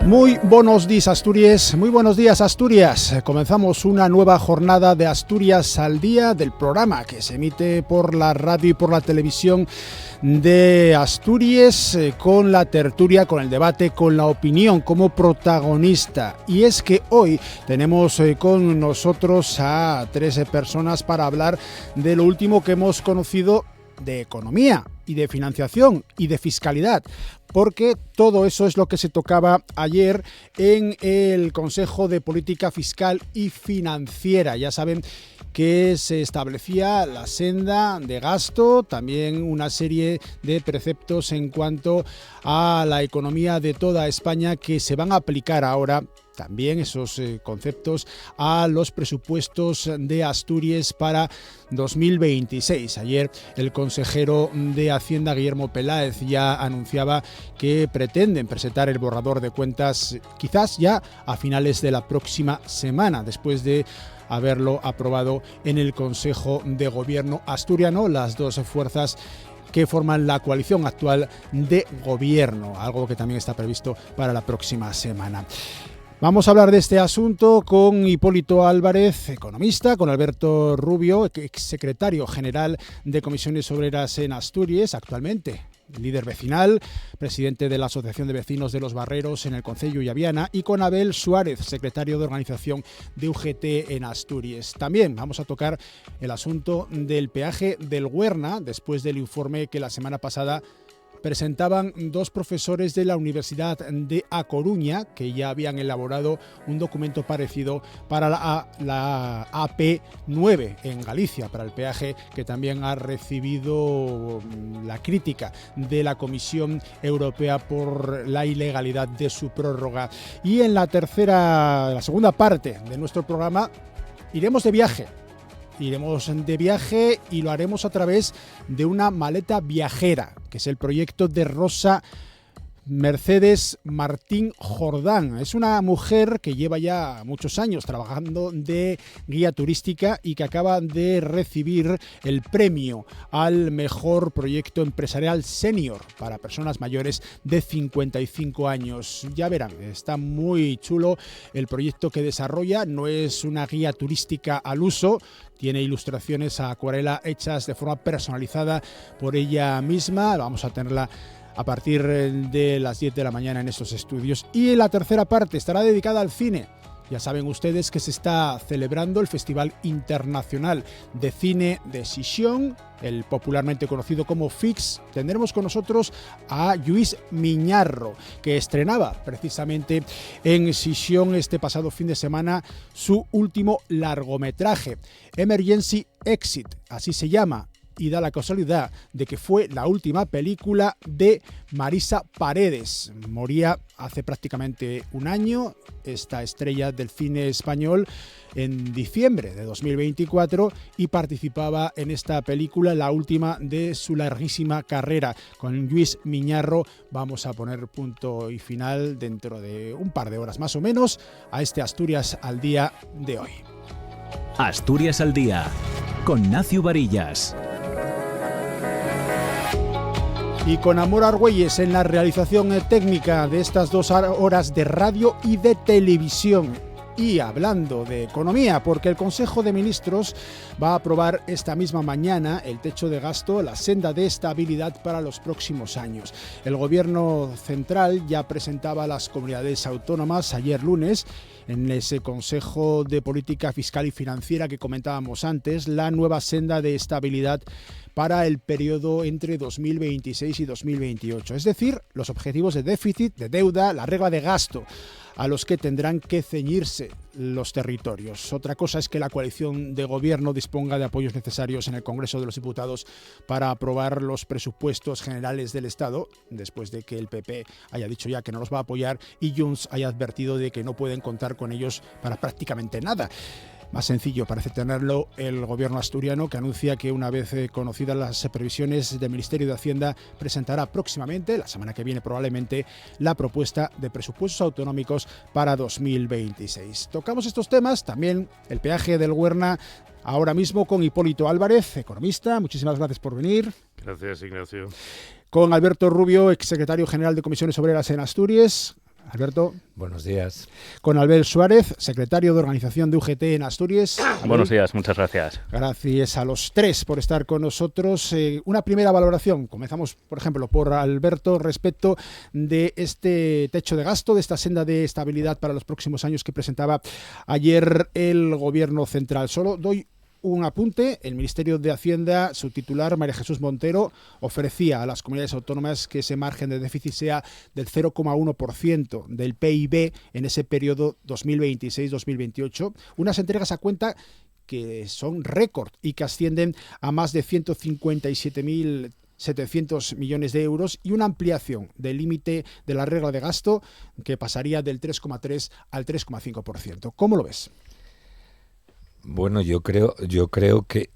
Muy buenos días, Asturias. Muy buenos días, Asturias. Comenzamos una nueva jornada de Asturias al Día, del programa que se emite por la radio y por la televisión de Asturias, con la tertulia, con el debate, con la opinión como protagonista. Y es que hoy tenemos con nosotros a 13 personas para hablar de lo último que hemos conocido de economía y de financiación y de fiscalidad, porque todo eso es lo que se tocaba ayer en el Consejo de Política Fiscal y Financiera. Ya saben que se establecía la senda de gasto, también una serie de preceptos en cuanto a la economía de toda España que se van a aplicar ahora. También esos conceptos a los presupuestos de Asturias para 2026. Ayer el consejero de Hacienda, Guillermo Peláez, ya anunciaba que pretenden presentar el borrador de cuentas quizás ya a finales de la próxima semana, después de haberlo aprobado en el Consejo de Gobierno asturiano, las dos fuerzas que forman la coalición actual de gobierno, algo que también está previsto para la próxima semana. Vamos a hablar de este asunto con Hipólito Álvarez, economista, con Alberto Rubio, exsecretario general de Comisiones Obreras en Asturias, actualmente líder vecinal, presidente de la Asociación de Vecinos de los Barreros en el Concello de Aviana, y con Abel Suárez, secretario de organización de UGT en Asturias. También vamos a tocar el asunto del peaje del Huerna, después del informe que la semana pasada presentaban dos profesores de la Universidad de A Coruña, que ya habían elaborado un documento parecido para la AP9 en Galicia, para el peaje, que también ha recibido la crítica de la Comisión Europea por la ilegalidad de su prórroga. Y en la segunda parte de nuestro programa, iremos de viaje. Iremos de viaje y lo haremos a través de una maleta viajera, que es el proyecto de Rosa Mercedes Martín Jordán. Es una mujer que lleva ya muchos años trabajando de guía turística y que acaba de recibir el premio al mejor proyecto empresarial senior para personas mayores de 55 años. Ya verán, está muy chulo el proyecto que desarrolla. No es una guía turística al uso, tiene ilustraciones a acuarela hechas de forma personalizada por ella misma. Vamos a tenerla a partir de las 10 de la mañana en estos estudios. Y la tercera parte estará dedicada al cine. Ya saben ustedes que se está celebrando el Festival Internacional de Cine de Sisión, el popularmente conocido como FIX. Tendremos con nosotros a Lluís Miñarro, que estrenaba precisamente en Sisión este pasado fin de semana su último largometraje, Emergency Exit, así se llama. Y da la casualidad de que fue la última película de Marisa Paredes. Moría hace prácticamente un año esta estrella del cine español en diciembre de 2024 y participaba en esta película, la última de su larguísima carrera. Con Lluís Miñarro vamos a poner punto y final dentro de un par de horas más o menos a este Asturias al Día de hoy. Asturias al Día, con Nacio Varillas. Y con Amor Argüelles en la realización técnica de estas 2 horas de radio y de televisión. Y hablando de economía, porque el Consejo de Ministros va a aprobar esta misma mañana el techo de gasto, la senda de estabilidad para los próximos años. El Gobierno central ya presentaba a las comunidades autónomas ayer lunes, en ese Consejo de Política Fiscal y Financiera que comentábamos antes, la nueva senda de estabilidad para el periodo entre 2026 y 2028. Es decir, los objetivos de déficit, de deuda, la regla de gasto a los que tendrán que ceñirse los territorios. Otra cosa es que la coalición de gobierno disponga de apoyos necesarios en el Congreso de los Diputados para aprobar los presupuestos generales del Estado, después de que el PP haya dicho ya que no los va a apoyar y Junts haya advertido de que no pueden contar con ellos para prácticamente nada. Más sencillo parece tenerlo el gobierno asturiano, que anuncia que una vez conocidas las previsiones del Ministerio de Hacienda presentará próximamente, la semana que viene probablemente, la propuesta de presupuestos autonómicos para 2026. Tocamos estos temas, también el peaje del Huerna, ahora mismo con Hipólito Álvarez, economista. Muchísimas gracias por venir. Gracias, Ignacio. Con Alberto Rubio, exsecretario general de Comisiones Obreras en Asturias. Alberto. Buenos días. Con Albert Suárez, secretario de organización de UGT en Asturias. Buenos días, muchas gracias. Gracias a los tres por estar con nosotros. Una primera valoración. Comenzamos, por ejemplo, por Alberto respecto de este techo de gasto, de esta senda de estabilidad para los próximos años que presentaba ayer el Gobierno central. Solo doy un apunte. El Ministerio de Hacienda, su titular, María Jesús Montero, ofrecía a las comunidades autónomas que ese margen de déficit sea del 0,1% del PIB en ese periodo 2026-2028. Unas entregas a cuenta que son récord y que ascienden a más de 157.700 millones de euros y una ampliación del límite de la regla de gasto que pasaría del 3,3 al 3,5%. ¿Cómo lo ves? Bueno, yo creo que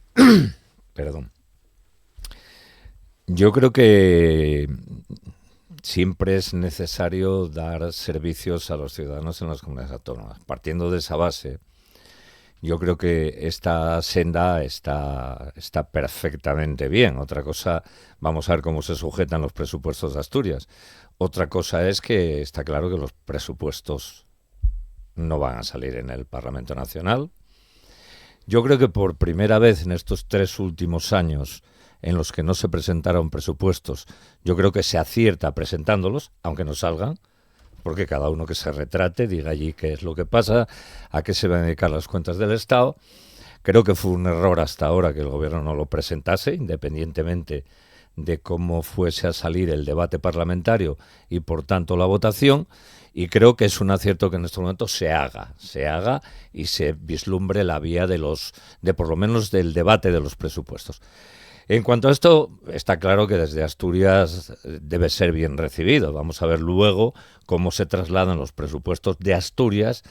perdón. Yo creo que siempre es necesario dar servicios a los ciudadanos en las comunidades autónomas. Partiendo de esa base, yo creo que esta senda está perfectamente bien. Otra cosa, vamos a ver cómo se sujetan los presupuestos de Asturias. Otra cosa es que está claro que los presupuestos no van a salir en el Parlamento Nacional. Yo creo que por primera vez en estos 3 últimos años en los que no se presentaron presupuestos, yo creo que se acierta presentándolos, aunque no salgan, porque cada uno que se retrate, diga allí qué es lo que pasa, a qué se van a dedicar las cuentas del Estado. Creo que fue un error hasta ahora que el Gobierno no lo presentase, independientemente de cómo fuese a salir el debate parlamentario y por tanto la votación. Y creo que es un acierto que en estos momentos se haga y se vislumbre la vía de por lo menos del debate de los presupuestos. En cuanto a esto, está claro que desde Asturias debe ser bien recibido. Vamos a ver luego cómo se trasladan los presupuestos de Asturias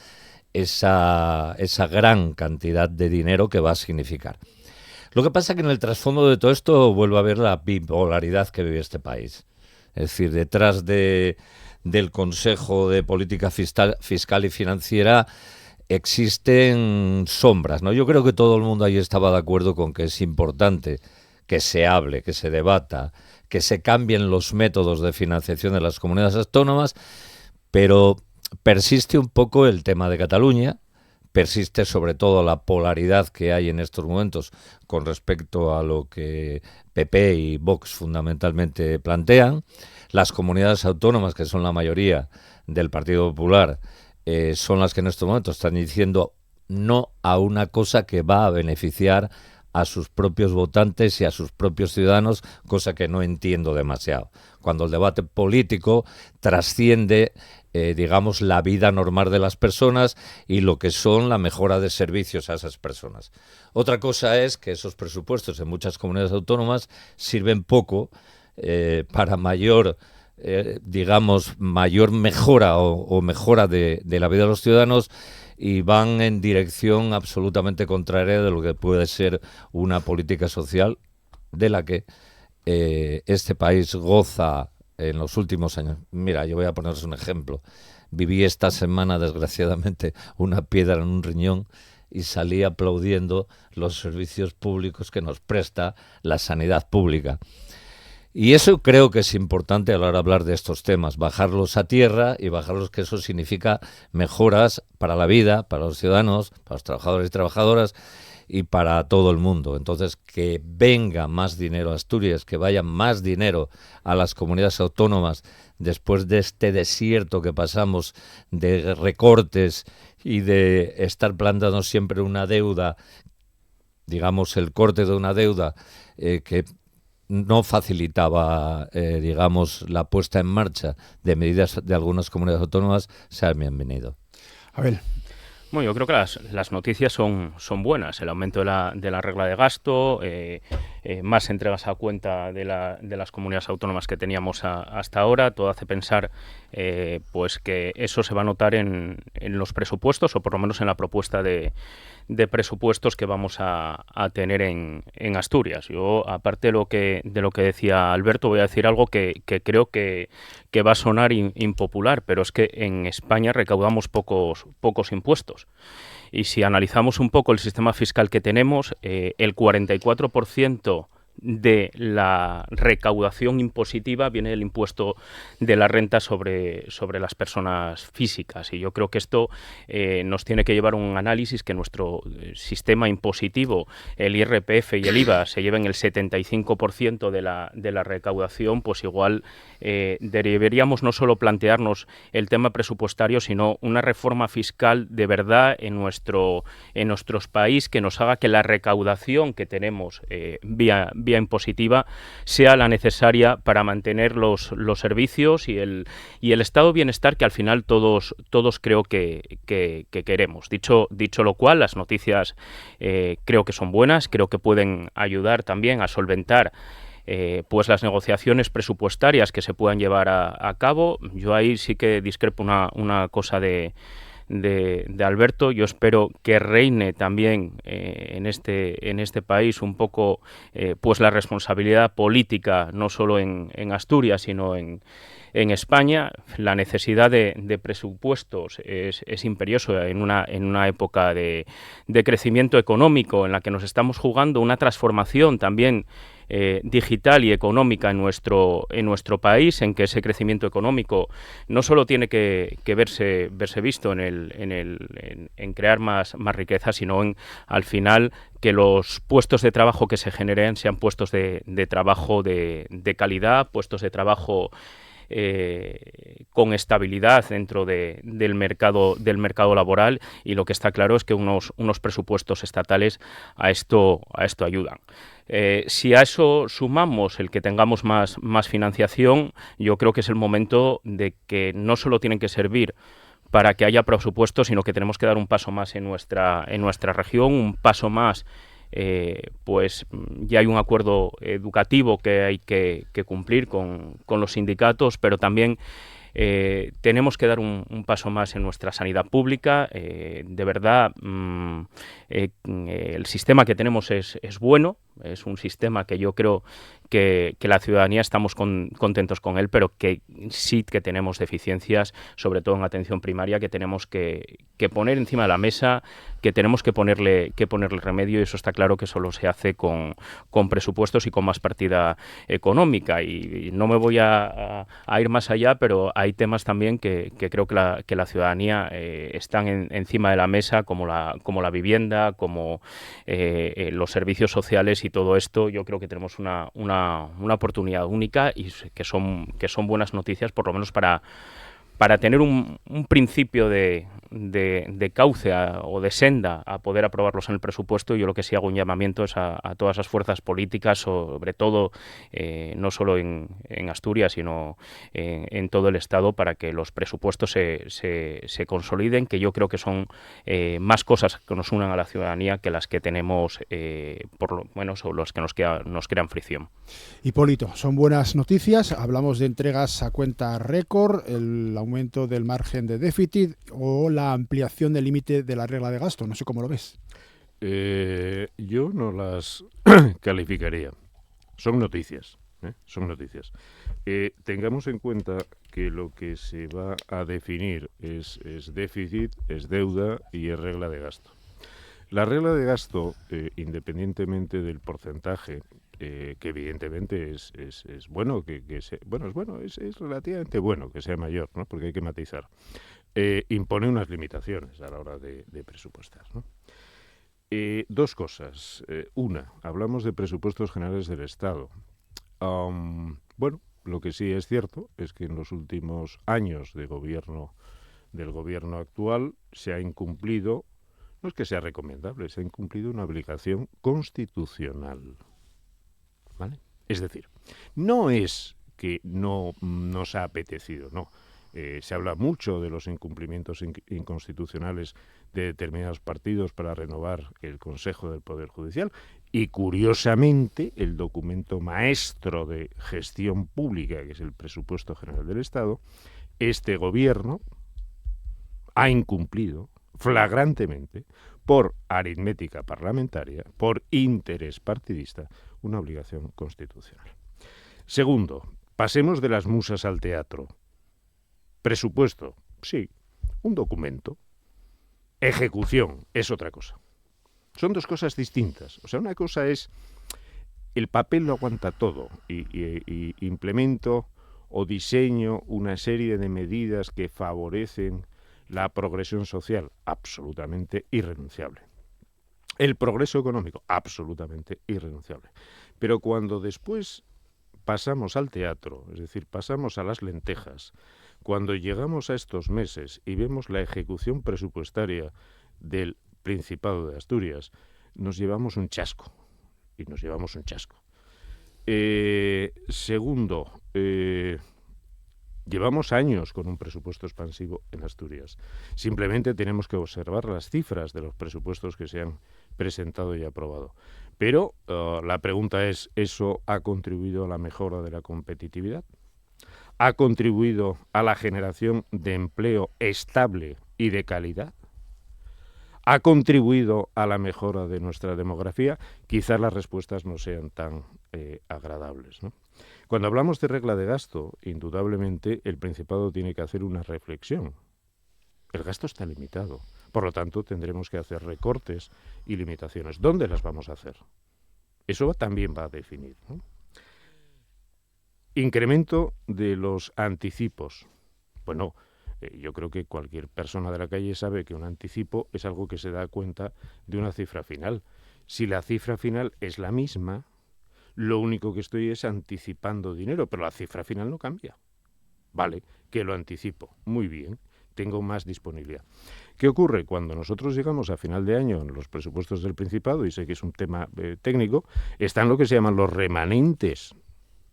esa gran cantidad de dinero que va a significar. Lo que pasa es que en el trasfondo de todo esto vuelve a haber la bipolaridad que vive este país. Es decir, detrás del Consejo de Política Fiscal y Financiera existen sombras, ¿no? Yo creo que todo el mundo ahí estaba de acuerdo con que es importante que se hable, que se debata, que se cambien los métodos de financiación de las comunidades autónomas, pero persiste un poco el tema de Cataluña, persiste sobre todo la polaridad que hay en estos momentos con respecto a lo que PP y Vox fundamentalmente plantean. Las comunidades autónomas, que son la mayoría del Partido Popular, son las que en estos momentos están diciendo no a una cosa que va a beneficiar a sus propios votantes y a sus propios ciudadanos, cosa que no entiendo demasiado. Cuando el debate político trasciende, digamos, la vida normal de las personas y lo que son la mejora de servicios a esas personas. Otra cosa es que esos presupuestos en muchas comunidades autónomas sirven poco para mayor mejora o mejora de la vida de los ciudadanos, y van en dirección absolutamente contraria de lo que puede ser una política social de la que este país goza en los últimos años. Mira, yo voy a poneros un ejemplo. Viví esta semana, desgraciadamente, una piedra en un riñón y salí aplaudiendo los servicios públicos que nos presta la sanidad pública. Y eso creo que es importante a la hora de hablar de estos temas, bajarlos a tierra y bajarlos, que eso significa mejoras para la vida, para los ciudadanos, para los trabajadores y trabajadoras y para todo el mundo. Entonces, que venga más dinero a Asturias, que vaya más dinero a las comunidades autónomas después de este desierto que pasamos de recortes y de estar planteando siempre una deuda, digamos, el corte de una deuda que no facilitaba, digamos, la puesta en marcha de medidas de algunas comunidades autónomas, sea bienvenido. A ver. Bueno, yo creo que las noticias son buenas. El aumento de la regla de gasto, más entregas a cuenta de las comunidades autónomas que teníamos hasta ahora, todo hace pensar pues que eso se va a notar en los presupuestos, o por lo menos en la propuesta de presupuestos que vamos a tener en Asturias. Yo, aparte de lo que decía Alberto, voy a decir algo que creo que va a sonar impopular, pero es que en España recaudamos pocos impuestos. Y si analizamos un poco el sistema fiscal que tenemos, el 44% de la recaudación impositiva viene el impuesto de la renta sobre las personas físicas, y yo creo que esto nos tiene que llevar a un análisis que nuestro sistema impositivo, el IRPF y el IVA, se lleven el 75% de la recaudación. Pues igual deberíamos no solo plantearnos el tema presupuestario, sino una reforma fiscal de verdad en nuestro país, que nos haga que la recaudación que tenemos vía impositiva sea la necesaria para mantener los servicios y el estado de bienestar que al final todos creo que queremos. Dicho lo cual, las noticias creo que son buenas, creo que pueden ayudar también a solventar pues las negociaciones presupuestarias que se puedan llevar a cabo. Yo ahí sí que discrepo una cosa de Alberto. Yo espero que reine también en este país un poco pues la responsabilidad política, no solo en Asturias, sino en España. La necesidad de presupuestos es imperioso en una época de crecimiento económico en la que nos estamos jugando una transformación también digital y económica en nuestro país, en que ese crecimiento económico no solo tiene que verse visto en crear más riqueza, sino al final que los puestos de trabajo que se generen sean puestos de trabajo de calidad, puestos de trabajo con estabilidad dentro del mercado laboral, y lo que está claro es que unos presupuestos estatales a esto ayudan. Si a eso sumamos el que tengamos más financiación, yo creo que es el momento de que no solo tienen que servir para que haya presupuestos, sino que tenemos que dar un paso más en nuestra región, un paso más. Pues ya hay un acuerdo educativo que hay que cumplir con los sindicatos, pero también tenemos que dar un paso más en nuestra sanidad pública. De verdad, el sistema que tenemos es bueno, es un sistema que yo creo que la ciudadanía estamos contentos con él, pero que sí que tenemos deficiencias, sobre todo en atención primaria, que tenemos que poner encima de la mesa, que tenemos que ponerle remedio, y eso está claro que solo se hace con presupuestos y con más partida económica. Y no me voy a ir más allá, pero hay temas también que creo que la ciudadanía están encima de la mesa, como la vivienda, como los servicios sociales, y todo esto yo creo que tenemos una oportunidad única, y que son buenas noticias, por lo menos para tener un principio de cauce o de senda a poder aprobarlos en el presupuesto. Yo lo que sí hago un llamamiento es a todas las fuerzas políticas, sobre todo no solo en Asturias, sino en todo el Estado, para que los presupuestos se consoliden, que yo creo que son más cosas que nos unan a la ciudadanía que las que tenemos, son los que nos crean fricción. Hipólito, son buenas noticias. Hablamos de entregas a cuenta récord, el aumento del margen de déficit o la ampliación del límite de la regla de gasto. No sé cómo lo ves. Yo no las calificaría. Son noticias. Son noticias. Tengamos en cuenta que lo que se va a definir es déficit, es deuda y es regla de gasto. La regla de gasto, independientemente del porcentaje, que evidentemente es bueno, es relativamente bueno que sea mayor, ¿no? Porque hay que matizar. Impone unas limitaciones a la hora de presupuestar, ¿no? Dos cosas. Una, hablamos de presupuestos generales del Estado. Lo que sí es cierto es que en los últimos años del gobierno actual se ha incumplido, no es que sea recomendable, se ha incumplido una obligación constitucional, ¿vale? Es decir, no es que no nos ha apetecido, no. Se habla mucho de los incumplimientos inconstitucionales de determinados partidos para renovar el Consejo del Poder Judicial, y curiosamente el documento maestro de gestión pública, que es el Presupuesto General del Estado, este gobierno ha incumplido flagrantemente, por aritmética parlamentaria, por interés partidista, una obligación constitucional. Segundo, pasemos de las musas al teatro. Presupuesto, sí, un documento. Ejecución es otra cosa. Son dos cosas distintas. O sea, una cosa es el papel lo aguanta todo y implemento o diseño una serie de medidas que favorecen la progresión social, absolutamente irrenunciable. El progreso económico, absolutamente irrenunciable. Pero cuando después pasamos al teatro, es decir, pasamos a las lentejas, cuando llegamos a estos meses y vemos la ejecución presupuestaria del Principado de Asturias, nos llevamos un chasco. Y nos llevamos un chasco. Segundo, llevamos años con un presupuesto expansivo en Asturias. Simplemente tenemos que observar las cifras de los presupuestos que se han presentado y aprobado. Pero la pregunta es, ¿eso ha contribuido a la mejora de la competitividad? ¿Ha contribuido a la generación de empleo estable y de calidad? ¿Ha contribuido a la mejora de nuestra demografía? Quizás las respuestas no sean tan agradables, ¿no? Cuando hablamos de regla de gasto, indudablemente el Principado tiene que hacer una reflexión. El gasto está limitado, por lo tanto tendremos que hacer recortes y limitaciones. ¿Dónde las vamos a hacer? Eso también va a definir, ¿no? Incremento de los anticipos. Bueno, yo creo que cualquier persona de la calle sabe que un anticipo es algo que se da cuenta de una cifra final. Si la cifra final es la misma, lo único que estoy es anticipando dinero, pero la cifra final no cambia. Vale, que lo anticipo. Muy bien, tengo más disponibilidad. ¿Qué ocurre? Cuando nosotros llegamos a final de año en los presupuestos del Principado, y sé que es un tema técnico, están lo que se llaman los remanentes.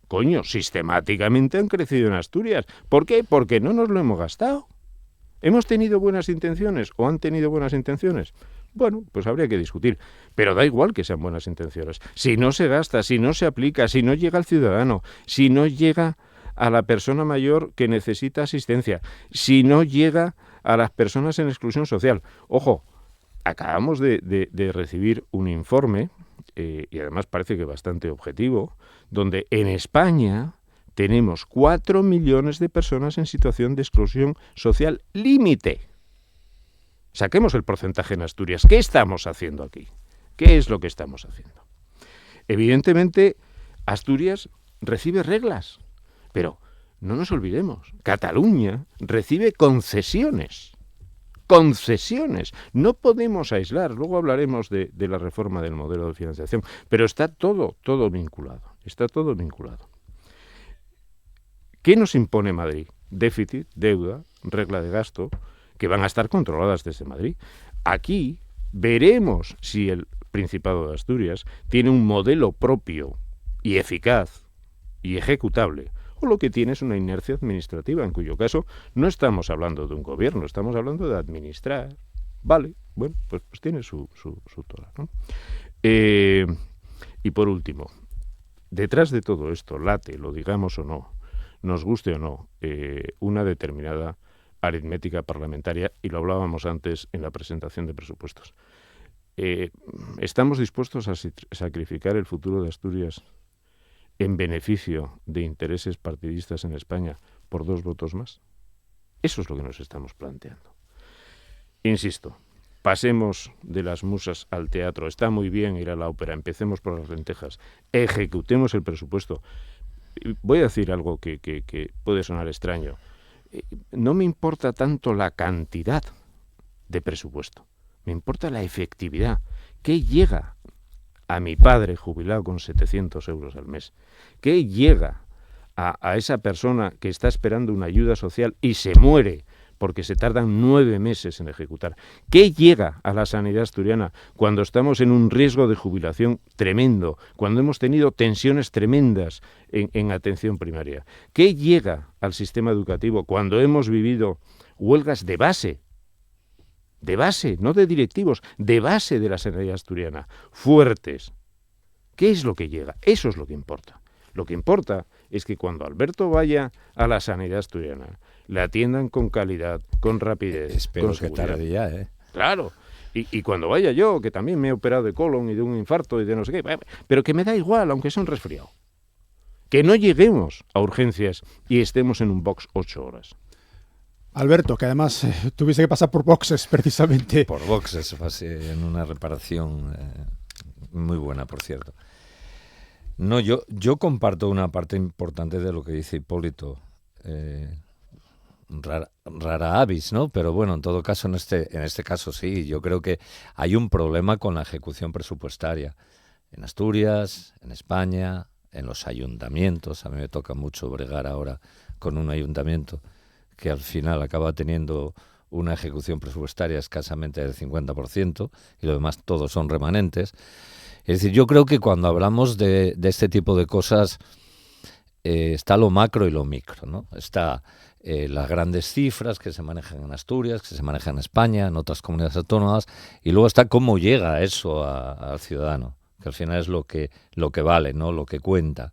Coño, sistemáticamente han crecido en Asturias. ¿Por qué? Porque no nos lo hemos gastado. ¿Hemos tenido buenas intenciones o han tenido buenas intenciones? Bueno, pues habría que discutir. Pero da igual que sean buenas intenciones. Si no se gasta, si no se aplica, si no llega al ciudadano, si no llega a la persona mayor que necesita asistencia, si no llega a las personas en exclusión social. Ojo, acabamos de recibir un informe, y además parece que bastante objetivo, donde en España tenemos 4 millones de personas en situación de exclusión social límite. Saquemos el porcentaje en Asturias. ¿Qué estamos haciendo aquí? ¿Qué es lo que estamos haciendo? Evidentemente, Asturias recibe reglas, pero no nos olvidemos, Cataluña recibe concesiones. Concesiones. No podemos aislar. Luego hablaremos de la reforma del modelo de financiación, pero está todo vinculado. Está todo vinculado. ¿Qué nos impone Madrid? Déficit, deuda, regla de gasto, que van a estar controladas desde Madrid. Aquí veremos si el Principado de Asturias tiene un modelo propio y eficaz y ejecutable, o lo que tiene es una inercia administrativa, en cuyo caso no estamos hablando de un gobierno, estamos hablando de administrar. Vale, bueno, pues tiene su tola, ¿no? Y por último, detrás de todo esto late, lo digamos o no, nos guste o no, una determinada aritmética parlamentaria, y lo hablábamos antes en la presentación de presupuestos. ¿Estamos dispuestos a sacrificar el futuro de Asturias en beneficio de intereses partidistas en España por 2 votos más? Eso es lo que nos estamos planteando. Insisto, pasemos de las musas al teatro. Está muy bien ir a la ópera, empecemos por las lentejas, ejecutemos el presupuesto. Voy a decir algo que puede sonar extraño. No me importa tanto la cantidad de presupuesto, me importa la efectividad. ¿Qué llega a mi padre jubilado con 700 euros al mes? ¿Qué llega a esa persona que está esperando una ayuda social y se muere porque se tardan 9 meses en ejecutar? ¿Qué llega a la sanidad asturiana cuando estamos en un riesgo de jubilación tremendo, cuando hemos tenido tensiones tremendas en atención primaria? ¿Qué llega al sistema educativo cuando hemos vivido huelgas de base, no de directivos, de base de la sanidad asturiana, fuertes? ¿Qué es lo que llega? Eso es lo que importa. Lo que importa es que cuando Alberto vaya a la sanidad asturiana, la atiendan con calidad, con rapidez. Espero con que tarde ya, ¿eh? Claro. Y cuando vaya yo, que también me he operado de colon y de un infarto y de no sé qué, pero que me da igual, aunque sea un resfriado. Que no lleguemos a urgencias y estemos en un box 8 horas. Alberto, que además tuviste que pasar por boxes precisamente. Por boxes, pasé en una reparación muy buena, por cierto. No, yo comparto una parte importante de lo que dice Hipólito. Rara avis, ¿no? Pero bueno, en todo caso, en este caso sí, yo creo que hay un problema con la ejecución presupuestaria. En Asturias, en España, en los ayuntamientos. A mí me toca mucho bregar ahora con un ayuntamiento que al final acaba teniendo una ejecución presupuestaria escasamente del 50% y lo demás todos son remanentes. Es decir, yo creo que cuando hablamos de este tipo de cosas está lo macro y lo micro, ¿no? Está las grandes cifras que se manejan en Asturias, que se manejan en España, en otras comunidades autónomas, y luego está cómo llega eso al ciudadano, que al final es lo que vale, ¿no? Lo que cuenta.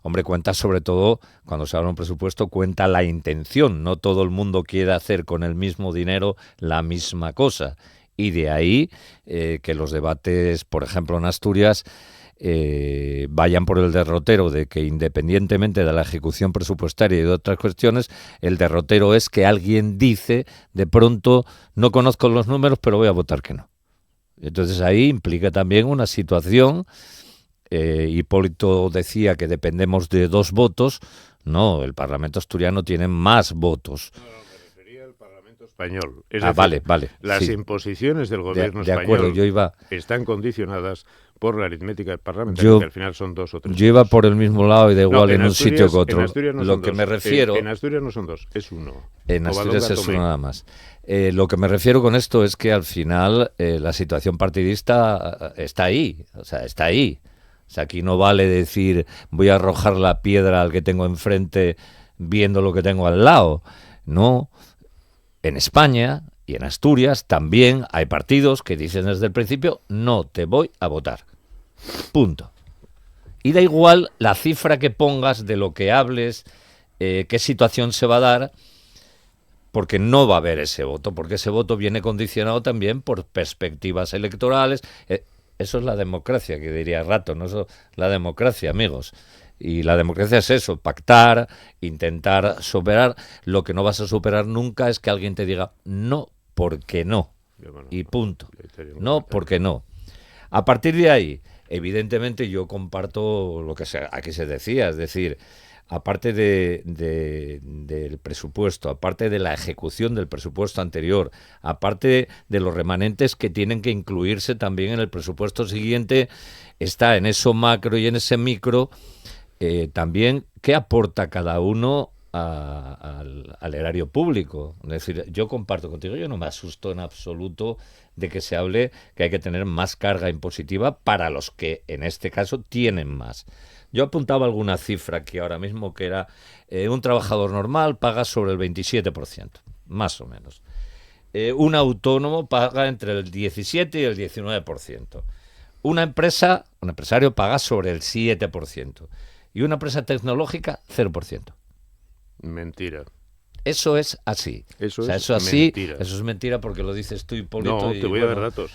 Hombre, cuenta sobre todo, cuando se habla de un presupuesto, cuenta la intención. No todo el mundo quiere hacer con el mismo dinero la misma cosa. Y de ahí que los debates, por ejemplo, en Asturias, vayan por el derrotero de que independientemente de la ejecución presupuestaria y de otras cuestiones, el derrotero es que alguien dice, de pronto, no conozco los números, pero voy a votar que no. Entonces ahí implica también una situación. Hipólito decía que dependemos de 2 votos. No, el Parlamento asturiano tiene más votos. No, me refería al Parlamento español. Es decir, vale. Las sí. imposiciones del gobierno de español acuerdo, están condicionadas por la aritmética parlamentaria, que al final son 2 o 3. Yo iba por el mismo lado y da igual en un sitio que otro. En Asturias no lo que dos. me refiero... En Asturias no son 2, es 1. En Asturias es 1 nada más. Lo que me refiero con esto es que al final la situación partidista está ahí. O sea, está ahí. O sea, aquí no vale decir voy a arrojar la piedra al que tengo enfrente viendo lo que tengo al lado. No. En España y en Asturias también hay partidos que dicen desde el principio no te voy a votar. Punto. Y da igual la cifra que pongas de lo que hables, qué situación se va a dar, porque no va a haber ese voto, porque ese voto viene condicionado también por perspectivas electorales. Eso es la democracia, que diría Rato, ¿no? Eso, la democracia, amigos. Y la democracia es eso, pactar, intentar superar. Lo que no vas a superar nunca es que alguien te diga no, porque no. Y punto. No, porque no. A partir de ahí, evidentemente yo comparto lo que aquí se decía, es decir, aparte del presupuesto, aparte de la ejecución del presupuesto anterior, aparte de los remanentes que tienen que incluirse también en el presupuesto siguiente, está en eso macro y en ese micro también qué aporta cada uno al erario público. Es decir, yo comparto contigo, yo no me asusto en absoluto de que se hable que hay que tener más carga impositiva para los que en este caso tienen más. Yo apuntaba alguna cifra que ahora mismo que era un trabajador normal paga sobre el 27%, más o menos. Un autónomo paga entre el 17 y el 19%. Un empresario paga sobre el 7%. Y una empresa tecnológica, 0%. Mentira. Eso es así. Eso es mentira porque lo dices tú, Hipólito. No, te voy a dar datos.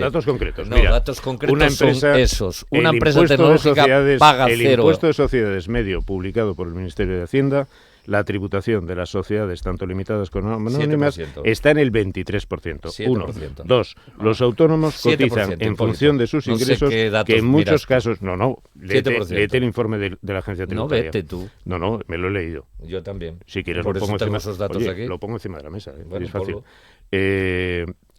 Datos concretos. No, mira, datos concretos una empresa, son esos. Una empresa tecnológica paga 0. El impuesto de sociedades medio publicado por el Ministerio de Hacienda, la tributación de las sociedades, tanto limitadas como anónimas, está en el 23%. 1. 2. Los autónomos cotizan en función de sus ingresos, que en muchos casos... No, léete el informe de la agencia tributaria. No, vete tú. No, me lo he leído. Yo también. Si quieres por lo pongo encima. Esos datos aquí. Lo pongo encima de la mesa. Bueno, es fácil.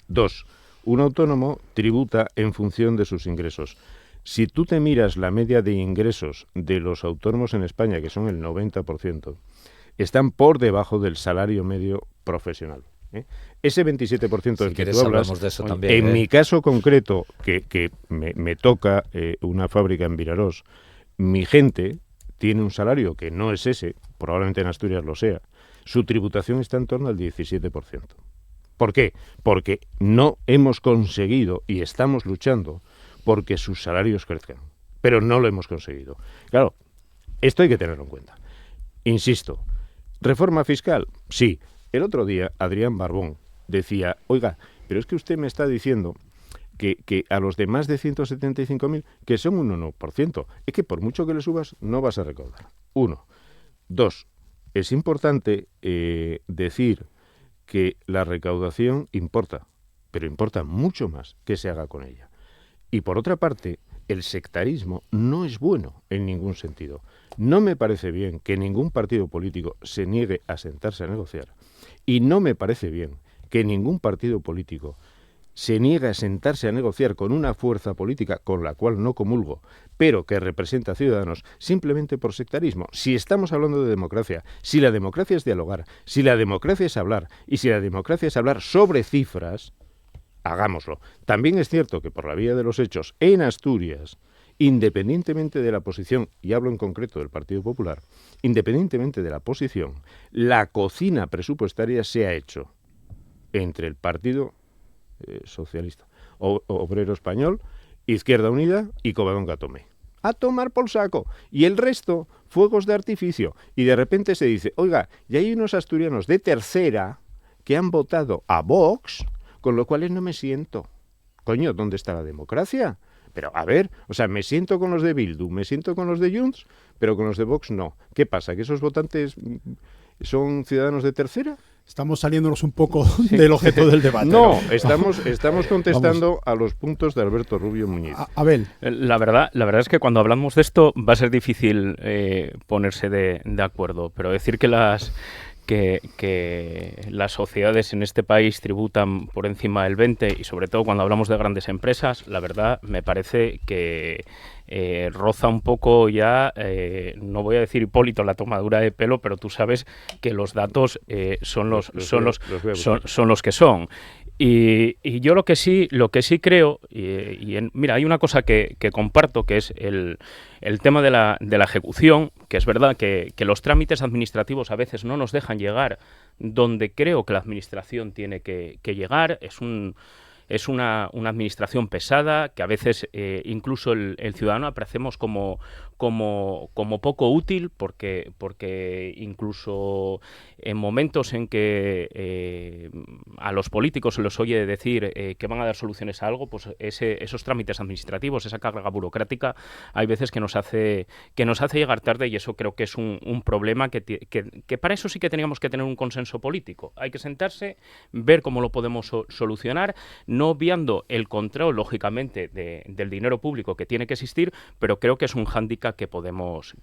2. Un autónomo tributa en función de sus ingresos. Si tú te miras la media de ingresos de los autónomos en España, que son el 90%, están por debajo del salario medio profesional. Ese 27% del que tú hablas, de eso también, en mi caso concreto, que me toca una fábrica en Virarós, mi gente tiene un salario que no es ese, probablemente en Asturias lo sea, su tributación está en torno al 17%. ¿Por qué? Porque no hemos conseguido y estamos luchando porque sus salarios crezcan, pero no lo hemos conseguido. Claro, esto hay que tenerlo en cuenta. Insisto, ¿reforma fiscal? Sí. El otro día, Adrián Barbón decía, oiga, pero es que usted me está diciendo que a los de más de 175.000, que son un 1%, es que por mucho que le subas, no vas a recaudar. 1. 2. Es importante decir que la recaudación importa, pero importa mucho más que se haga con ella. Y por otra parte, el sectarismo no es bueno en ningún sentido. No me parece bien que ningún partido político se niegue a sentarse a negociar y no me parece bien que ningún partido político se niegue a sentarse a negociar con una fuerza política con la cual no comulgo, pero que representa a ciudadanos simplemente por sectarismo. Si estamos hablando de democracia, si la democracia es dialogar, si la democracia es hablar y si la democracia es hablar sobre cifras, hagámoslo. También es cierto que por la vía de los hechos, en Asturias, independientemente de la posición, y hablo en concreto del Partido Popular, independientemente de la posición, la cocina presupuestaria se ha hecho entre el Partido Socialista Obrero Español, Izquierda Unida y Covadonga Tomé. A tomar por saco. Y el resto, fuegos de artificio. Y de repente se dice, oiga, y hay unos asturianos de tercera que han votado a Vox, con lo cual no me siento. Coño, ¿dónde está la democracia? Pero, a ver, o sea, me siento con los de Bildu, me siento con los de Junts, pero con los de Vox no. ¿Qué pasa? ¿Que esos votantes son ciudadanos de tercera? Estamos saliéndonos un poco del objeto del debate. No, estamos contestando a los puntos de Alberto Rubio Muñiz. Abel. La verdad es que cuando hablamos de esto va a ser difícil ponerse de acuerdo, pero decir que las sociedades en este país tributan por encima del 20% y sobre todo cuando hablamos de grandes empresas, la verdad me parece que roza un poco ya, no voy a decir Hipólito la tomadura de pelo, pero tú sabes que los datos son los que son. Y yo lo que sí creo, mira, hay una cosa que comparto, que es el tema de la ejecución, que es verdad que los trámites administrativos a veces no nos dejan llegar donde creo que la administración tiene que llegar. Es una administración pesada que a veces incluso el ciudadano apreciamos como poco útil porque incluso en momentos en que a los políticos se les oye decir que van a dar soluciones a algo, pues esos trámites administrativos, esa carga burocrática, hay veces que nos hace llegar tarde y eso creo que es un problema que para eso sí que teníamos que tener un consenso político. Hay que sentarse, ver cómo lo podemos solucionar, no obviando el control, lógicamente, del dinero público que tiene que existir, pero creo que es un hándicap que podemos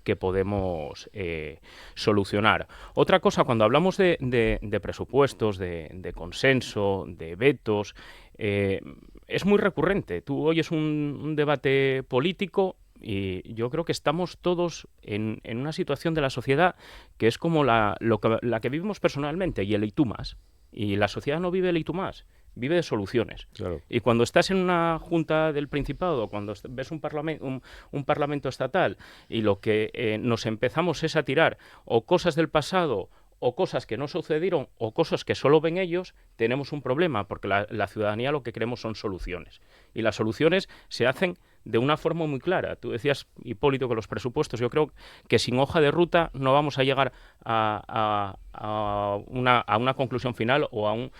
solucionar. Otra cosa, cuando hablamos de presupuestos, de consenso, de vetos, es muy recurrente. Tú oyes un debate político y yo creo que estamos todos en una situación de la sociedad que es como la que vivimos personalmente, y el y tú más. Y la sociedad no vive el y tú más, vive de soluciones. Claro. Y cuando estás en una junta del Principado, cuando ves un parlamento estatal y lo que nos empezamos es a tirar o cosas del pasado o cosas que no sucedieron o cosas que solo ven ellos, tenemos un problema, porque la ciudadanía lo que queremos son soluciones. Y las soluciones se hacen de una forma muy clara. Tú decías, Hipólito, que los presupuestos, yo creo que sin hoja de ruta no vamos a llegar a una conclusión final o a un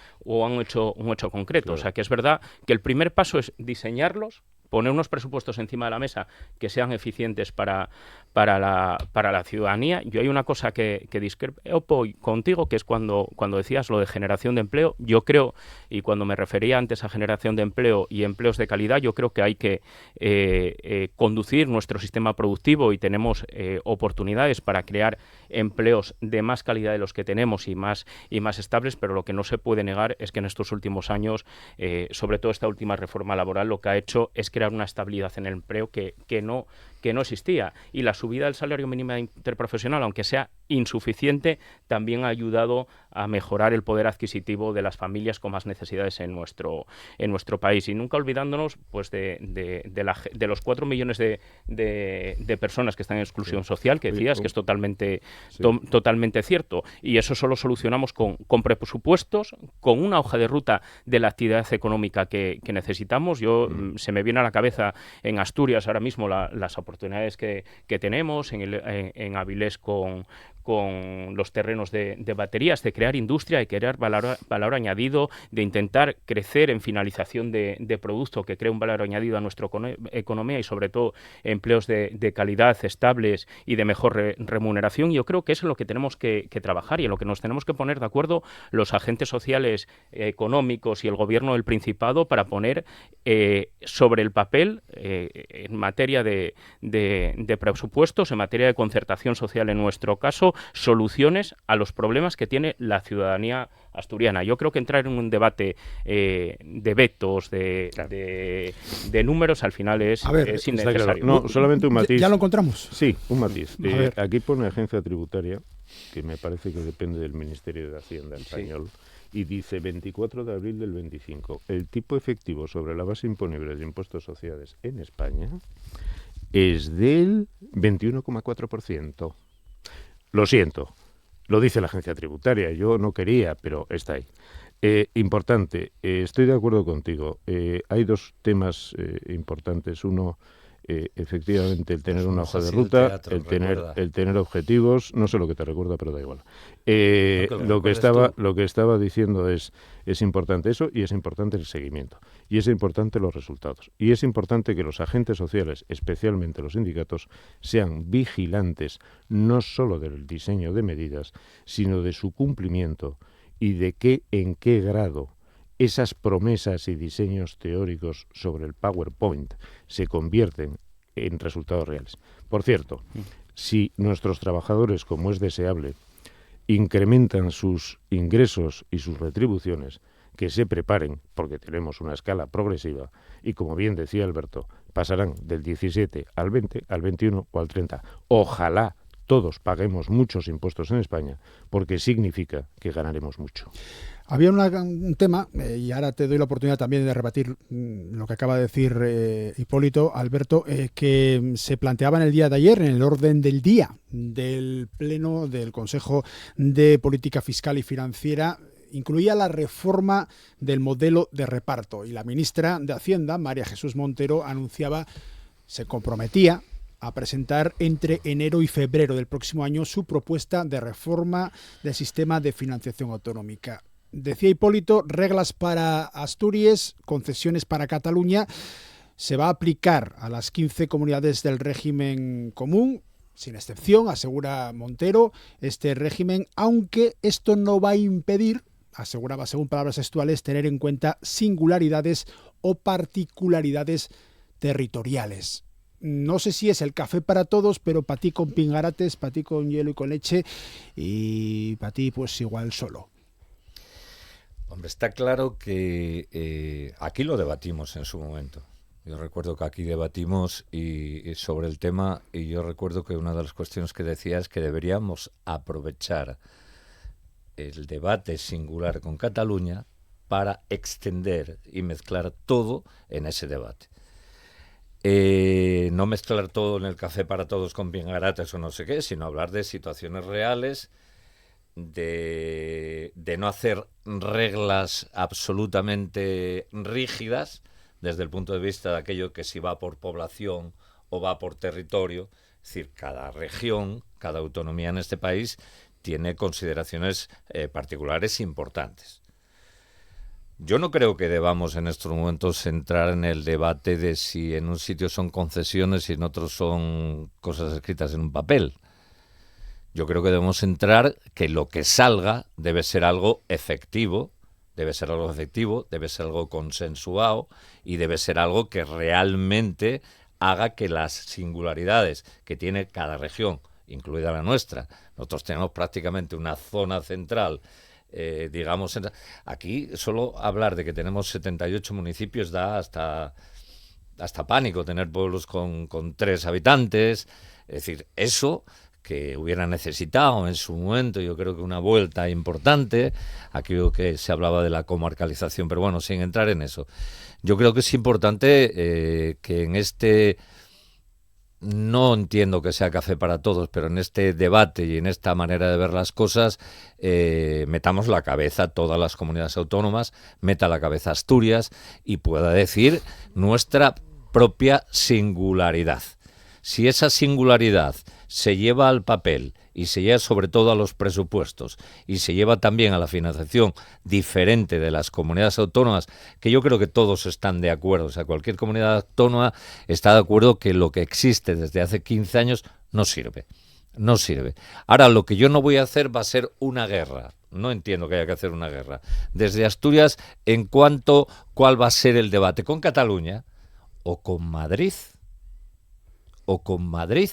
hecho concreto. Claro. O sea, que es verdad que el primer paso es diseñarlos, poner unos presupuestos encima de la mesa que sean eficientes para la ciudadanía. Yo hay una cosa que discrepo contigo, que es cuando decías lo de generación de empleo. Yo creo, y cuando me refería antes a generación de empleo y empleos de calidad, yo creo que hay que conducir nuestro sistema productivo y tenemos oportunidades para crear empleos de más calidad de los que tenemos y más estables, pero lo que no se puede negar es que en estos últimos años, sobre todo esta última reforma laboral, lo que ha hecho es crear una estabilidad en el empleo que no existía. Y la subida del salario mínimo interprofesional, aunque sea insuficiente, también ha ayudado a mejorar el poder adquisitivo de las familias con más necesidades en nuestro país. Y nunca olvidándonos pues de los 4 millones de personas que están en exclusión social, que decías, que es totalmente cierto. Y eso solo solucionamos con presupuestos, con una hoja de ruta de la actividad económica que necesitamos. Se me viene a la cabeza en Asturias ahora mismo las oportunidades que tenemos, en Avilés con los terrenos de baterías, de crear industria, de crear valor añadido, de intentar crecer en finalización de producto que cree un valor añadido a nuestra economía y sobre todo empleos de calidad estables y de mejor remuneración. Yo creo que eso es lo que tenemos que trabajar y en lo que nos tenemos que poner de acuerdo los agentes sociales, económicos y el gobierno del Principado para poner sobre el papel en materia de presupuestos, en materia de concertación social en nuestro caso, soluciones a los problemas que tiene la ciudadanía asturiana. Yo creo que entrar en un debate de vetos, de números, al final es innecesario. Claro. No, solamente un matiz. ¿Ya lo encontramos? Sí, un matiz. Aquí pone agencia tributaria, que me parece que depende del Ministerio de Hacienda español, y dice 24 de abril del 25, el tipo efectivo sobre la base imponible de impuestos sociales en España es del 21,4%. Lo siento, lo dice la agencia tributaria, yo no quería, pero está ahí. Importante, estoy de acuerdo contigo. Hay dos temas importantes. Uno, efectivamente, el tener una hoja de ruta, el tener objetivos. No sé lo que te recuerda, pero da igual. Lo que estaba diciendo es importante eso, y es importante el seguimiento, y es importante los resultados, y es importante que los agentes sociales, especialmente los sindicatos, sean vigilantes no solo del diseño de medidas, sino de su cumplimiento y de en qué grado esas promesas y diseños teóricos sobre el PowerPoint se convierten en resultados reales. Por cierto, si nuestros trabajadores, como es deseable, incrementan sus ingresos y sus retribuciones, que se preparen, porque tenemos una escala progresiva, y como bien decía Alberto, pasarán del 17 al 20, al 21 o al 30. Ojalá todos paguemos muchos impuestos en España, porque significa que ganaremos mucho. Había un tema, y ahora te doy la oportunidad también de rebatir lo que acaba de decir Hipólito, Alberto, que se planteaba en el día de ayer, en el orden del día del Pleno del Consejo de Política Fiscal y Financiera, incluía la reforma del modelo de reparto. Y la ministra de Hacienda, María Jesús Montero, se comprometía a presentar entre enero y febrero del próximo año su propuesta de reforma del sistema de financiación autonómica. Decía Hipólito, reglas para Asturias, concesiones para Cataluña. Se va a aplicar a las 15 comunidades del régimen común, sin excepción, asegura Montero, este régimen, aunque esto no va a impedir, aseguraba según palabras textuales, tener en cuenta singularidades o particularidades territoriales. No sé si es el café para todos, pero para ti con pingarates, para ti con hielo y con leche, y para ti pues igual solo. Hombre, está claro que aquí lo debatimos en su momento. Yo recuerdo que aquí debatimos y sobre el tema, y yo recuerdo que una de las cuestiones que decía es que deberíamos aprovechar el debate singular con Cataluña para extender y mezclar todo en ese debate. No mezclar todo en el café para todos con pingarates o no sé qué, sino hablar de situaciones reales, de no hacer reglas absolutamente rígidas desde el punto de vista de aquello que si va por población o va por territorio. Es decir, cada región, cada autonomía en este país tiene consideraciones particulares importantes. Yo no creo que debamos en estos momentos entrar en el debate de si en un sitio son concesiones y en otros son cosas escritas en un papel. Yo creo que debemos entrar que lo que salga debe ser algo efectivo, debe ser algo consensuado y debe ser algo que realmente haga que las singularidades que tiene cada región, incluida la nuestra, nosotros tenemos prácticamente una zona central. Digamos, aquí solo hablar de que tenemos 78 municipios da hasta pánico, tener pueblos con 3 habitantes. Es decir, eso que hubiera necesitado en su momento, yo creo que una vuelta importante, aquello que se hablaba de la comarcalización, pero bueno, sin entrar en eso. Yo creo que es importante que en este... No entiendo que sea café para todos, pero en este debate y en esta manera de ver las cosas metamos la cabeza todas las comunidades autónomas, meta la cabeza Asturias y pueda decir nuestra propia singularidad. Si esa singularidad se lleva al papel y se lleva sobre todo a los presupuestos y se lleva también a la financiación diferente de las comunidades autónomas, que yo creo que todos están de acuerdo, o sea, cualquier comunidad autónoma está de acuerdo que lo que existe desde hace 15 años no sirve. No sirve. Ahora, lo que yo no voy a hacer va a ser una guerra. No entiendo que haya que hacer una guerra. Desde Asturias, en cuanto cuál va a ser el debate, ¿con Cataluña o con Madrid? ¿O con Madrid?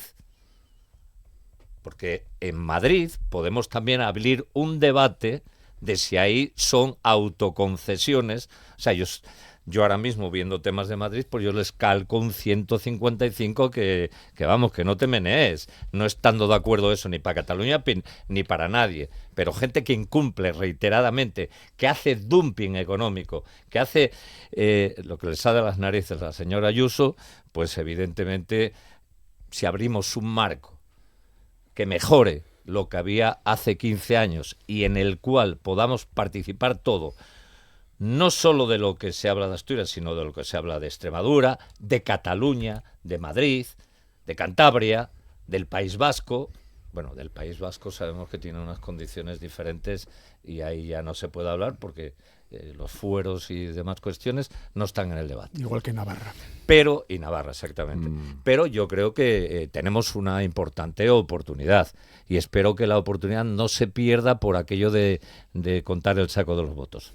Porque en Madrid podemos también abrir un debate de si ahí son autoconcesiones. O sea, yo ahora mismo viendo temas de Madrid, pues yo les calco un 155 que vamos, que no te menees, no estando de acuerdo eso ni para Cataluña ni para nadie, pero gente que incumple reiteradamente, que hace dumping económico, que hace lo que le sale a las narices a la señora Ayuso, pues evidentemente si abrimos un marco que mejore lo que había hace 15 años y en el cual podamos participar todo, no solo de lo que se habla de Asturias, sino de lo que se habla de Extremadura, de Cataluña, de Madrid, de Cantabria, del País Vasco. Bueno, del País Vasco sabemos que tiene unas condiciones diferentes y ahí ya no se puede hablar porque los fueros y demás cuestiones no están en el debate. Igual que Navarra. Y Navarra, exactamente. Pero yo creo que tenemos una importante oportunidad y espero que la oportunidad no se pierda por aquello de contar el saco de los votos.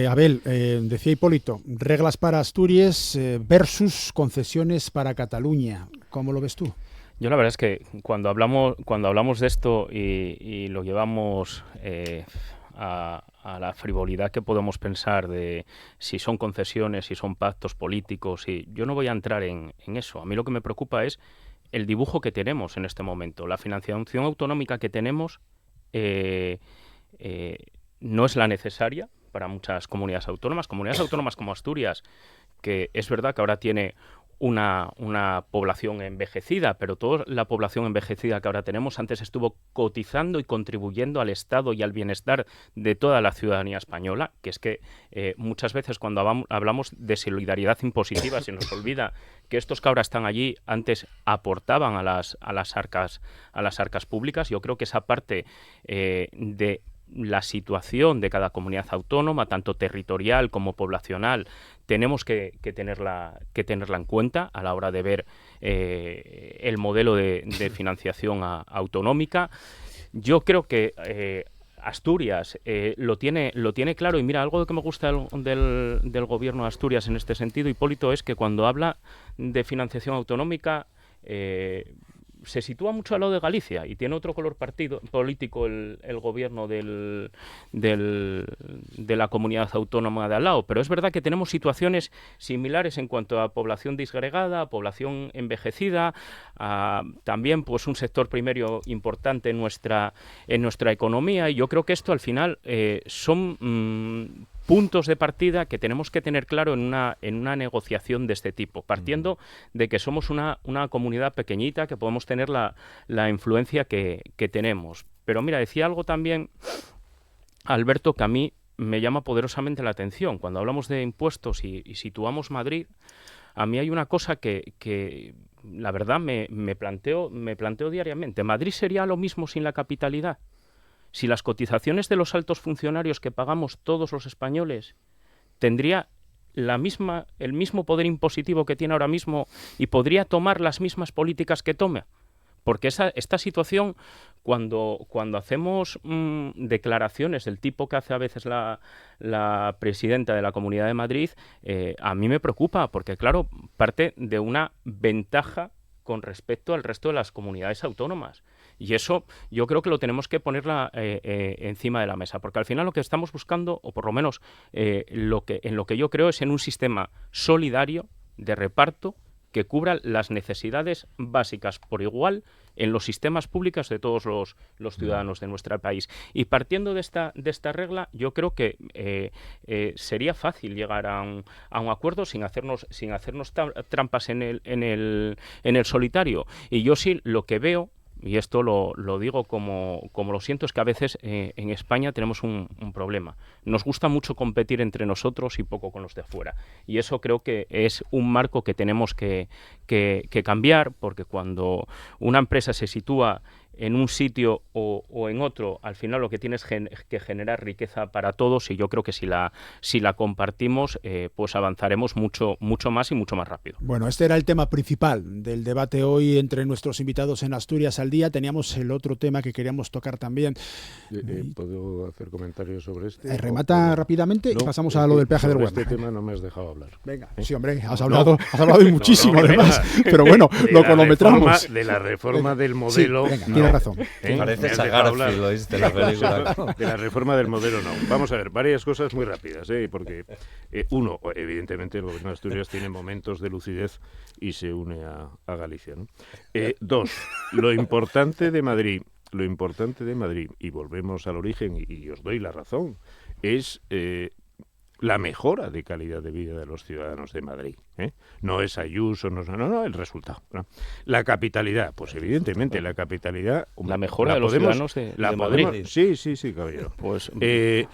Abel, decía Hipólito, reglas para Asturias versus concesiones para Cataluña. ¿Cómo lo ves tú? Yo la verdad es que cuando hablamos de esto y lo llevamos a la frivolidad que podemos pensar de si son concesiones, si son pactos políticos, yo no voy a entrar en eso. A mí lo que me preocupa es el dibujo que tenemos en este momento. La financiación autonómica que tenemos no es la necesaria para muchas comunidades autónomas como Asturias, que es verdad que ahora tiene una población envejecida, pero toda la población envejecida que ahora tenemos antes estuvo cotizando y contribuyendo al Estado y al bienestar de toda la ciudadanía española, que es que muchas veces cuando hablamos de solidaridad impositiva se nos olvida que estos que ahora están allí antes aportaban a las arcas públicas. Yo creo que esa parte de la situación de cada comunidad autónoma, tanto territorial como poblacional, tenemos que tenerla en cuenta a la hora de ver el modelo de financiación autonómica. Yo creo que Asturias lo tiene claro, y mira, algo que me gusta del gobierno de Asturias en este sentido, Hipólito, es que cuando habla de financiación autonómica se sitúa mucho al lado de Galicia y tiene otro color político el gobierno de la comunidad autónoma de al lado, pero es verdad que tenemos situaciones similares en cuanto a población disgregada, población envejecida, también pues un sector primario importante en nuestra economía, y yo creo que esto al final son puntos de partida que tenemos que tener claro en una negociación de este tipo, partiendo de que somos una comunidad pequeñita, que podemos tener la influencia que tenemos. Pero mira, decía algo también Alberto que a mí me llama poderosamente la atención. Cuando hablamos de impuestos y situamos Madrid, a mí hay una cosa que la verdad me planteo diariamente. ¿Madrid sería lo mismo sin la capitalidad? Si las cotizaciones de los altos funcionarios que pagamos todos los españoles tendría el mismo poder impositivo que tiene ahora mismo y podría tomar las mismas políticas que toma. Porque esta situación, cuando hacemos declaraciones del tipo que hace a veces la presidenta de la Comunidad de Madrid, a mí me preocupa, porque claro, parte de una ventaja con respecto al resto de las comunidades autónomas. Y eso yo creo que lo tenemos que poner encima de la mesa, porque al final lo que estamos buscando, o por lo menos en lo que yo creo, es en un sistema solidario de reparto que cubra las necesidades básicas por igual en los sistemas públicos de todos los ciudadanos de nuestro país. Y partiendo de esta regla, yo creo que sería fácil llegar a un acuerdo sin hacernos trampas en el solitario. Y yo sí lo que veo, y esto lo digo como lo siento, es que a veces en España tenemos un problema. Nos gusta mucho competir entre nosotros y poco con los de afuera. Y eso creo que es un marco que tenemos que cambiar, porque cuando una empresa se sitúa en un sitio o en otro, al final lo que tienes que generar riqueza para todos, y yo creo que si la compartimos, pues avanzaremos mucho más y mucho más rápido. Bueno, este era el tema principal del debate hoy entre nuestros invitados en Asturias al Día. Teníamos el otro tema que queríamos tocar también. ¿Puedo hacer comentarios sobre este? Remata rápidamente y pasamos a lo del peaje del Huerna. Este tema no me has dejado hablar. Venga, sí, hombre, has hablado y muchísimo además, pero bueno, lo cronometramos. De la reforma del modelo... Sí, venga, tienes razón. Pareces a Garfield, ¿oíste? La película. De la reforma del modelo no. Vamos a ver, varias cosas muy rápidas, porque uno, evidentemente el gobierno de Asturias tiene momentos de lucidez y se une a Galicia, ¿no? Dos, lo importante de Madrid, y volvemos al origen y os doy la razón, es la mejora de calidad de vida de los ciudadanos de Madrid. No es Ayuso, no, el resultado, ¿no? La capitalidad, pues evidentemente la capitalidad... La mejora de los ciudadanos de Madrid. Sí, caballero. Pues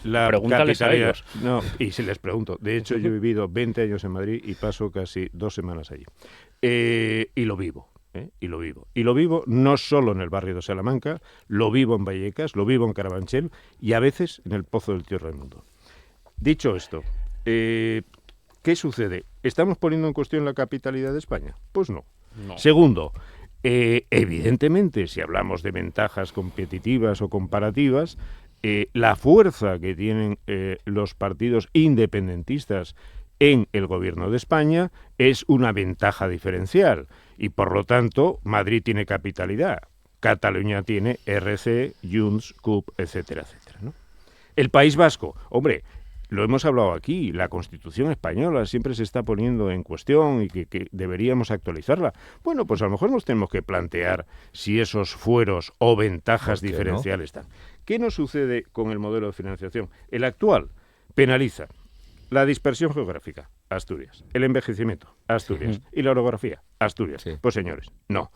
la pregúntales a ellos. No, y si les pregunto. De hecho, yo he vivido 20 años en Madrid y paso casi 2 semanas allí. Y lo vivo. Y lo vivo no solo en el barrio de Salamanca, lo vivo en Vallecas, lo vivo en Carabanchel y a veces en el Pozo del Tío Raimundo. Dicho esto, ¿qué sucede? ¿Estamos poniendo en cuestión la capitalidad de España? Pues no. Segundo, evidentemente, si hablamos de ventajas competitivas o comparativas, la fuerza que tienen los partidos independentistas en el gobierno de España es una ventaja diferencial y, por lo tanto, Madrid tiene capitalidad, Cataluña tiene RC, Junts, CUP, etcétera, etcétera, ¿no? El País Vasco, hombre... Lo hemos hablado aquí, la Constitución española siempre se está poniendo en cuestión y que deberíamos actualizarla. Bueno, pues a lo mejor nos tenemos que plantear si esos fueros o ventajas diferenciales están. ¿Qué nos sucede con el modelo de financiación? El actual penaliza la dispersión geográfica, Asturias, el envejecimiento, Asturias, y la orografía, Asturias. Sí. Pues señores, no.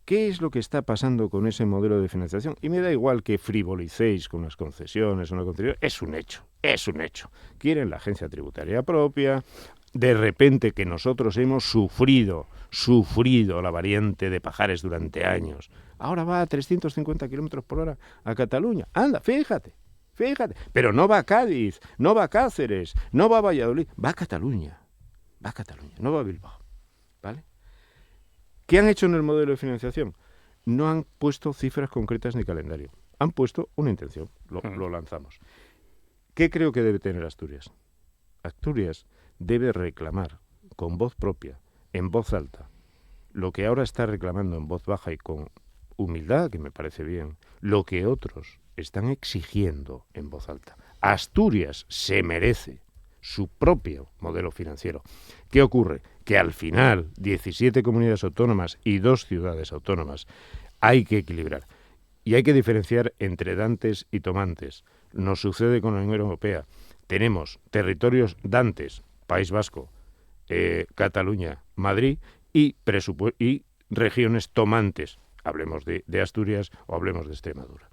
¿Qué es lo que está pasando con ese modelo de financiación? Y me da igual que frivolicéis con las concesiones o no concesiones, es un hecho. Quieren la agencia tributaria propia, de repente que nosotros hemos sufrido la variante de Pajares durante años. Ahora va a 350 kilómetros por hora a Cataluña. Anda, fíjate. Pero no va a Cádiz, no va a Cáceres, no va a Valladolid, va a Cataluña, no va a Bilbao, ¿vale? ¿Qué han hecho en el modelo de financiación? No han puesto cifras concretas ni calendario. Han puesto una intención. Lo lanzamos. ¿Qué creo que debe tener Asturias? Asturias debe reclamar con voz propia, en voz alta, lo que ahora está reclamando en voz baja y con humildad, que me parece bien, lo que otros están exigiendo en voz alta. Asturias se merece su propio modelo financiero. ¿Qué ocurre? Que al final 17 comunidades autónomas y 2 ciudades autónomas hay que equilibrar y hay que diferenciar entre dantes y tomantes. Nos sucede con la Unión Europea. Tenemos territorios dantes, País Vasco, Cataluña, Madrid y regiones tomantes. Hablemos de Asturias o hablemos de Extremadura.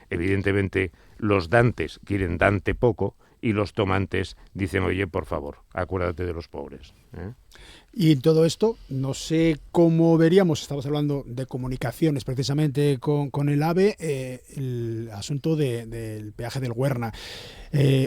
Evidentemente, los dantes quieren dante poco y los tomantes dicen, oye, por favor, acuérdate de los pobres. Y en todo esto, no sé cómo veríamos, estamos hablando de comunicaciones precisamente con el AVE, el asunto del peaje del Huerna.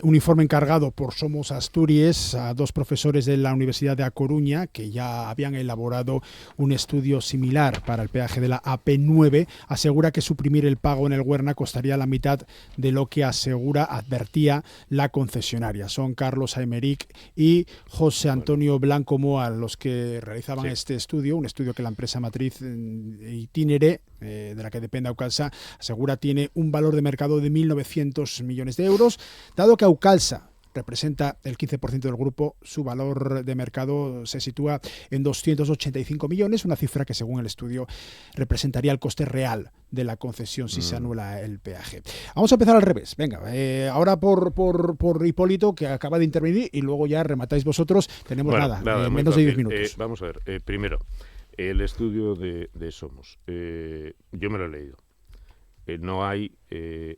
Un informe encargado por Somos Asturias a 2 profesores de la Universidad de A Coruña que ya habían elaborado un estudio similar para el peaje de la AP9 asegura que suprimir el pago en el Huerna costaría la mitad de lo que advertía la concesionaria. Son Carlos Aymeric y José Antonio Blanco Moa los que realizaban este estudio, un estudio que la empresa matriz Itinere, de la que depende Aucalsa, asegura tiene un valor de mercado de 1.900 millones de euros. Dado que Aucalsa representa el 15% del grupo, su valor de mercado se sitúa en 285 millones, una cifra que según el estudio representaría el coste real de la concesión si se anula el peaje. Vamos a empezar al revés. Venga, ahora por Hipólito, que acaba de intervenir, y luego ya rematáis vosotros. Tenemos menos de 10 minutos. Vamos a ver, primero, el estudio de Somos. Yo me lo he leído. No hay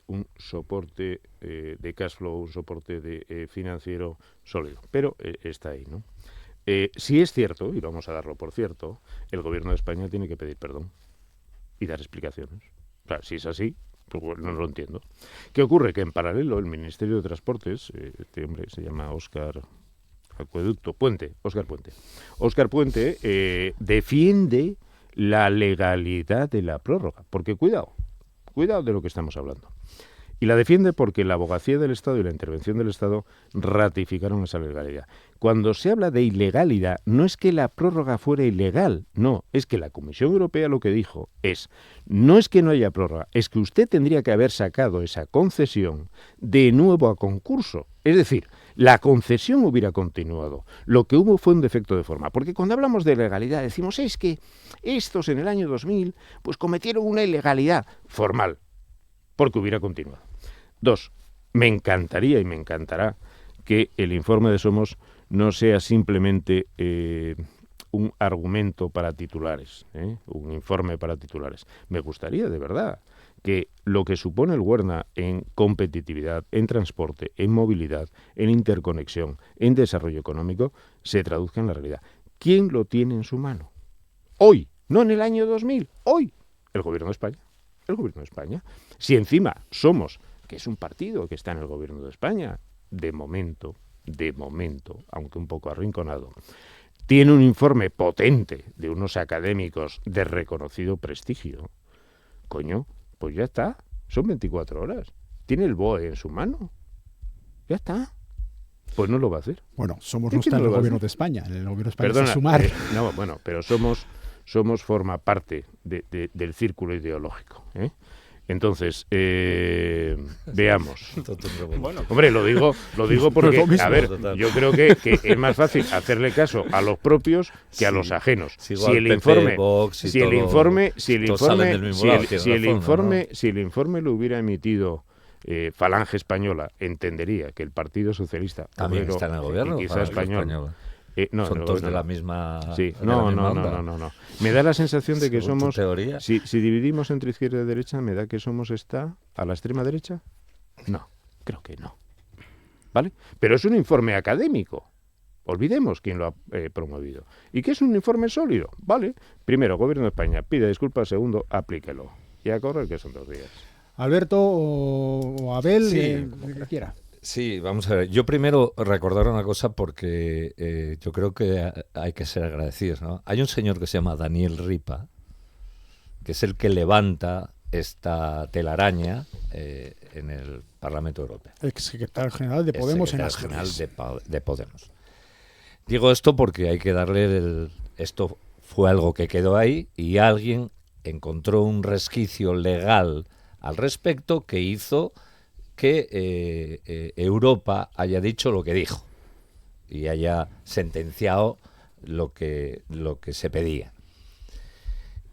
un soporte de cash flow, un soporte financiero sólido, pero está ahí, ¿no? Si es cierto, y vamos a darlo por cierto, el gobierno de España tiene que pedir perdón. y dar explicaciones. Claro, si es así, pues no lo entiendo. ¿Qué ocurre? Que en paralelo el Ministerio de Transportes, este hombre se llama Óscar Puente, defiende la legalidad de la prórroga. Porque cuidado de lo que estamos hablando. Y la defiende porque la abogacía del Estado y la intervención del Estado ratificaron esa legalidad. Cuando se habla de ilegalidad, no es que la prórroga fuera ilegal, no, es que la Comisión Europea lo que dijo no es que no haya prórroga, es que usted tendría que haber sacado esa concesión de nuevo a concurso. Es decir, la concesión hubiera continuado. Lo que hubo fue un defecto de forma. Porque cuando hablamos de legalidad decimos, es que estos en el año 2000 pues cometieron una ilegalidad formal, porque hubiera continuado. 2. Me encantaría y me encantará que el informe de Somos no sea simplemente un argumento para titulares, un informe para titulares. Me gustaría, de verdad, que lo que supone el Werna en competitividad, en transporte, en movilidad, en interconexión, en desarrollo económico, se traduzca en la realidad. ¿Quién lo tiene en su mano? Hoy, no en el año 2000, hoy, el Gobierno de España. El Gobierno de España. Si encima Somos, que es un partido que está en el Gobierno de España, de momento, aunque un poco arrinconado, tiene un informe potente de unos académicos de reconocido prestigio, coño, pues ya está, son 24 horas. Tiene el BOE en su mano. Ya está. Pues no lo va a hacer. Bueno, Somos no está en el Gobierno de España. En el Gobierno de España Perdona, es Sumar. No, bueno, pero Somos forma parte del círculo ideológico. Entonces, veamos. Bueno, hombre, lo digo porque, a ver, yo creo que es más fácil hacerle caso a los propios que a los ajenos. Si el informe lo hubiera emitido Falange Española, entendería que el Partido Socialista también está en el gobierno, quizá español. No, son todos de la misma. Sí, no. Me da la sensación de que Somos. Si dividimos entre izquierda y derecha, me da que Somos está a la extrema derecha. No, creo que no. ¿Vale? Pero es un informe académico. Olvidemos quién lo ha promovido. ¿Y qué es un informe sólido? Vale. Primero, Gobierno de España pide disculpas. Segundo, aplíquelo. Y a correr, que son 2 días. Alberto o Abel, sí, que quiera. Sí, vamos a ver. Yo primero recordar una cosa porque yo creo que hay que ser agradecidos, ¿no? Hay un señor que se llama Daniel Ripa, que es el que levanta esta telaraña en el Parlamento Europeo. Ex secretario general de Podemos en Asturias. De Podemos. Digo esto porque hay que darle esto fue algo que quedó ahí y alguien encontró un resquicio legal al respecto que hizo que Europa haya dicho lo que dijo y haya sentenciado lo que se pedía.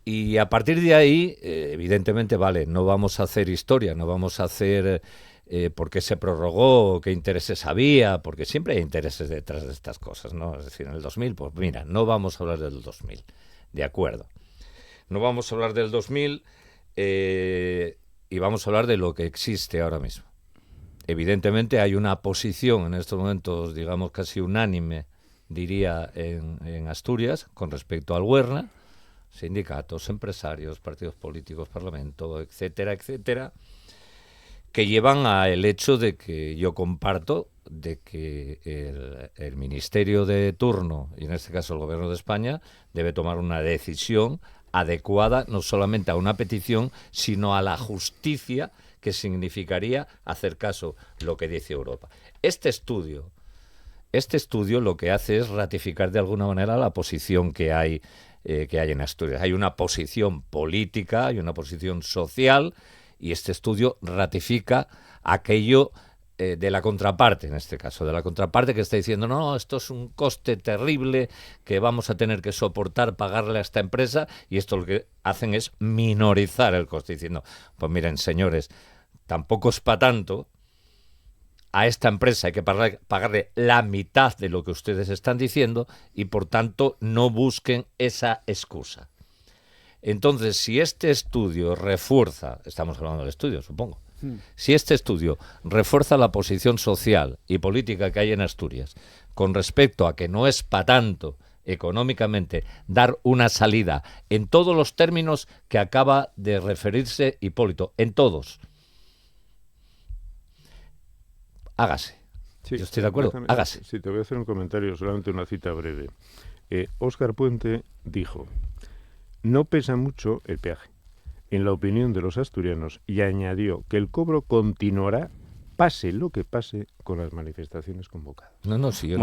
Y a partir de ahí, evidentemente, vale, no vamos a hacer historia, no vamos a hacer por qué se prorrogó, qué intereses había, porque siempre hay intereses detrás de estas cosas, ¿no? Es decir, en el 2000, pues mira, no vamos a hablar del 2000, de acuerdo. No vamos a hablar del 2000 y vamos a hablar de lo que existe ahora mismo. Evidentemente hay una posición en estos momentos, digamos, casi unánime, diría, en Asturias con respecto al Werna, sindicatos, empresarios, partidos políticos, parlamento, etcétera, etcétera, que llevan al hecho de que yo comparto de que el ministerio de turno, y en este caso el Gobierno de España, debe tomar una decisión adecuada no solamente a una petición, sino a la justicia que significaría hacer caso a lo que dice Europa. Este estudio lo que hace es ratificar de alguna manera la posición que hay en Asturias. Hay una posición política, hay una posición social, y este estudio ratifica aquello de la contraparte, en este caso, de la contraparte que está diciendo, no, esto es un coste terrible que vamos a tener que soportar, pagarle a esta empresa, y esto lo que hacen es minorizar el coste, diciendo, pues miren, señores, tampoco es para tanto, a esta empresa hay que pagarle la mitad de lo que ustedes están diciendo y, por tanto, no busquen esa excusa. Entonces, si este estudio refuerza, estamos hablando del estudio, supongo, si este estudio refuerza la posición social y política que hay en Asturias con respecto a que no es para tanto económicamente, dar una salida en todos los términos que acaba de referirse Hipólito, en todos, hágase. Sí, yo estoy de acuerdo, hágase. Sí, te voy a hacer un comentario, solamente una cita breve. Óscar Puente dijo: no pesa mucho el peaje, en la opinión de los asturianos, y añadió que el cobro continuará, pase lo que pase, con las manifestaciones convocadas. No, si yo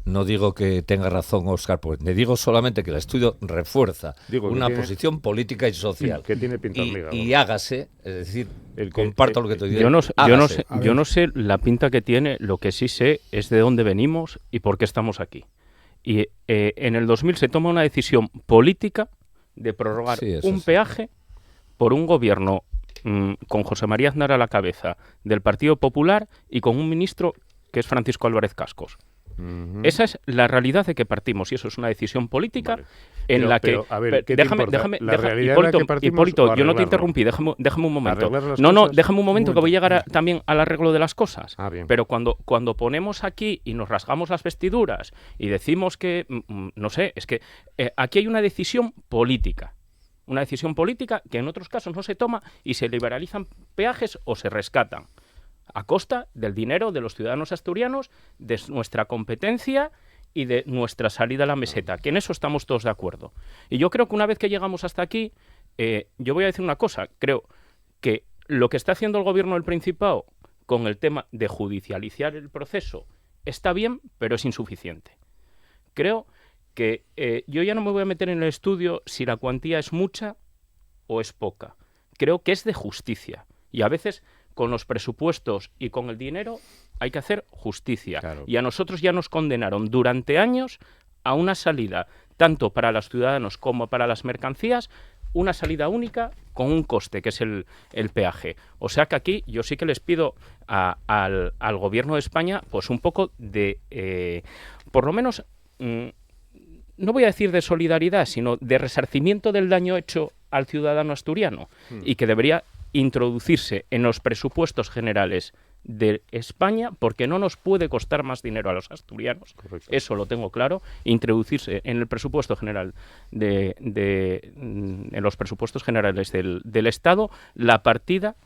no digo que tenga razón Óscar Puente, le digo solamente que el estudio refuerza una posición política y social. Que tiene pinta hormiga. Y hágase, es decir, comparto lo que te digo. Yo no sé la pinta que tiene, lo que sí sé es de dónde venimos y por qué estamos aquí. Y en el 2000 se toma una decisión política de prorrogar un peaje por un gobierno con José María Aznar a la cabeza del Partido Popular y con un ministro que es Francisco Álvarez Cascos. Esa es la realidad de que partimos, y eso es una decisión política en la que... Hipólito, yo no te interrumpí, déjame un momento. Déjame un momento que voy a llegar también al arreglo de las cosas. Pero cuando ponemos aquí y nos rasgamos las vestiduras y decimos que, no sé, es que aquí hay una decisión política. Una decisión política que en otros casos no se toma y se liberalizan peajes o se rescatan a costa del dinero de los ciudadanos asturianos, de nuestra competencia y de nuestra salida a la meseta, que en eso estamos todos de acuerdo. Y yo creo que una vez que llegamos hasta aquí, yo voy a decir una cosa, creo que lo que está haciendo el gobierno del Principado con el tema de judicializar el proceso está bien, pero es insuficiente. Creo que yo ya no me voy a meter en el estudio si la cuantía es mucha o es poca. Creo que es de justicia. Y a veces con los presupuestos y con el dinero hay que hacer justicia. Claro. Y a nosotros ya nos condenaron durante años a una salida, tanto para los ciudadanos como para las mercancías, una salida única con un coste, que es el peaje. O sea que aquí yo sí que les pido al gobierno de España pues un poco de, por lo menos... no voy a decir de solidaridad, sino de resarcimiento del daño hecho al ciudadano asturiano y que debería introducirse en los presupuestos generales de España, porque no nos puede costar más dinero a los asturianos. Correcto. Eso lo tengo claro. Introducirse en el presupuesto general en los presupuestos generales del Estado la partida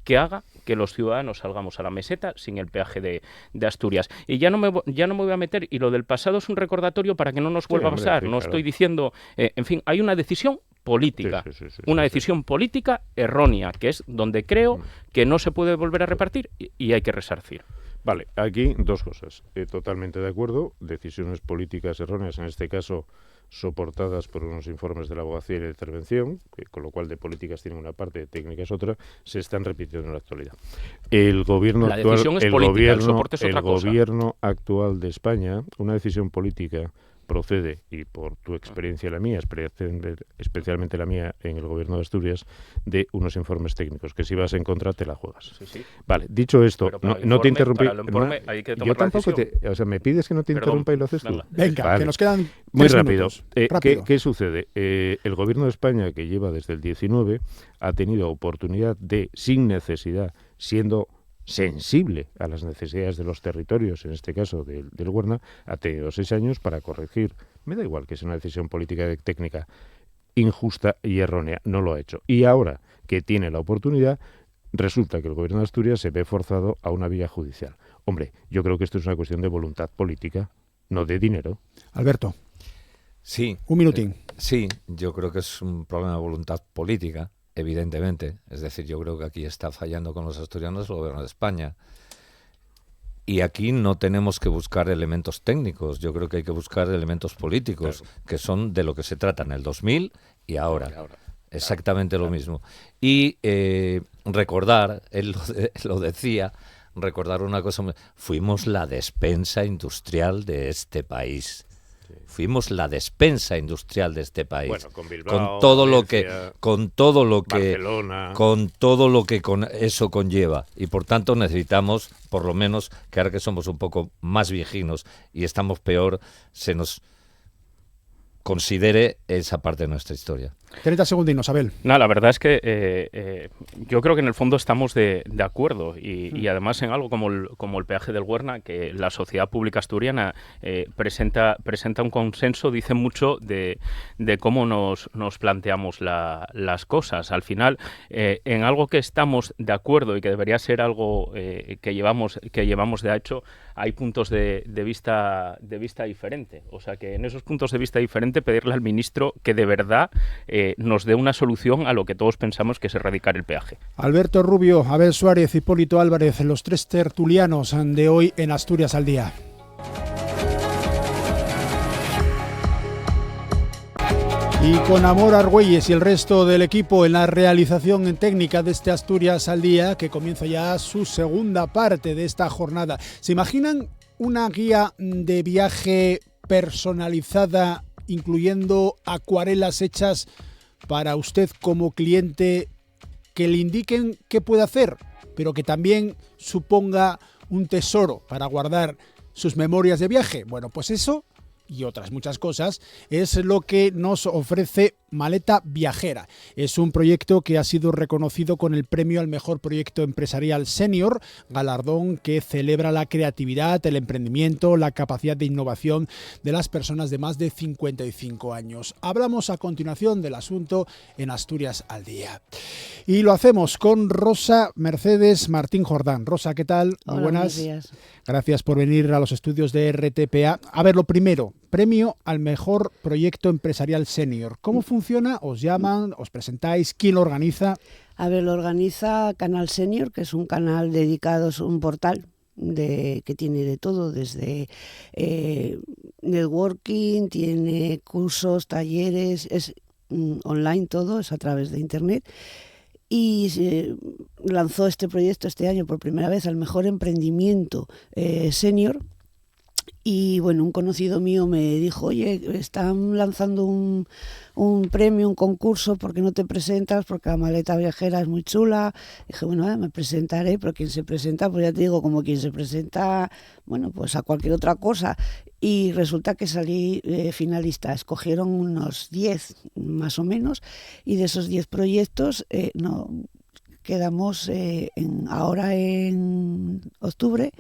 que haga que los ciudadanos salgamos a la meseta sin el peaje de Asturias. Y ya no me voy a meter, y lo del pasado es un recordatorio para que no nos vuelva a pasar. No estoy diciendo... en fin, hay una decisión política, decisión política errónea, que es donde creo que no se puede volver a repartir y hay que resarcir. Vale, aquí dos cosas. Totalmente de acuerdo. Decisiones políticas erróneas, en este caso soportadas por unos informes de la abogacía y la intervención, con lo cual de políticas tienen una parte, de técnicas otra, se están repitiendo en la actualidad. El gobierno actual de España, una decisión política procede, y por tu experiencia y la mía, especialmente la mía en el gobierno de Asturias, de unos informes técnicos, que si vas en contra te la juegas. Sí. Vale, dicho esto, no te interrumpí. Yo tampoco me pides que no te interrumpa y lo haces tú. Venga, vale. Que nos quedan muy rápido. ¿Qué sucede? El gobierno de España, que lleva desde el 19, ha tenido oportunidad de, sin necesidad, siendo sensible a las necesidades de los territorios, en este caso del Huerna, ha tenido 6 años para corregir. Me da igual que sea una decisión política y técnica injusta y errónea, no lo ha hecho. Y ahora que tiene la oportunidad, resulta que el gobierno de Asturias se ve forzado a una vía judicial. Hombre, yo creo que esto es una cuestión de voluntad política, no de dinero. Alberto. Sí. Un minutín. Sí, yo creo que es un problema de voluntad política. Evidentemente, es decir, yo creo que aquí está fallando con los asturianos el gobierno de España. Y aquí no tenemos que buscar elementos técnicos, yo creo que hay que buscar elementos políticos, claro, que son de lo que se trata en el 2000 y ahora. Exactamente lo mismo. Y recordar, él lo decía, recordar una cosa, fuimos la despensa industrial de este país. Fuimos la despensa industrial de este país. Bueno, con Bilbao, con todo lo que con eso conlleva, y por tanto necesitamos, por lo menos, que ahora que somos un poco más viejinos y estamos peor, se nos considere esa parte de nuestra historia. 30 segundinos, Abel. No, la verdad es que yo creo que en el fondo estamos de acuerdo y además en algo como el peaje del Huerna, que la sociedad pública asturiana presenta un consenso, dice mucho de cómo nos planteamos las cosas. Al final, en algo que estamos de acuerdo y que debería ser algo que llevamos de hecho, hay puntos de vista diferente. O sea que en esos puntos de vista diferente pedirle al ministro que de verdad nos dé una solución a lo que todos pensamos que es erradicar el peaje. Alberto Rubio, Abel Suárez, Hipólito Álvarez, los 3 tertulianos de hoy en Asturias al Día. Y con Amor Argüelles y el resto del equipo en la realización técnica de este Asturias al Día, que comienza ya su segunda parte de esta jornada. ¿Se imaginan una guía de viaje personalizada, incluyendo acuarelas hechas para usted como cliente, que le indiquen qué puede hacer, pero que también suponga un tesoro para guardar sus memorias de viaje? Bueno, pues eso y otras muchas cosas es lo que nos ofrece Maleta Viajera. Es un proyecto que ha sido reconocido con el premio al mejor proyecto empresarial senior, galardón que celebra la creatividad, el emprendimiento, la capacidad de innovación de las personas de más de 55 años. Hablamos a continuación del asunto en Asturias al Día. Y lo hacemos con Rosa Mercedes Martín Jordán. Rosa, ¿qué tal? Hola, muy buenas. buenos días. Gracias por venir a los estudios de RTPA. A ver, lo primero, premio al mejor proyecto empresarial senior. ¿Cómo funciona? ¿Os llaman? ¿Os presentáis? ¿Quién lo organiza? A ver, lo organiza Canal Senior, que es un canal dedicado, es un portal que tiene de todo, desde networking, tiene cursos, talleres, es online todo, es a través de internet. Y lanzó este proyecto este año por primera vez al mejor emprendimiento senior. Y bueno, un conocido mío me dijo, oye, están lanzando un premio, un concurso, ¿por qué no te presentas? Porque la Maleta Viajera es muy chula. Dije, bueno, me presentaré, pero quien se presenta, pues ya te digo, como quien se presenta, bueno, pues a cualquier otra cosa. Y resulta que salí finalista. Escogieron unos 10 más o menos, y de esos 10 proyectos quedamos ahora en octubre,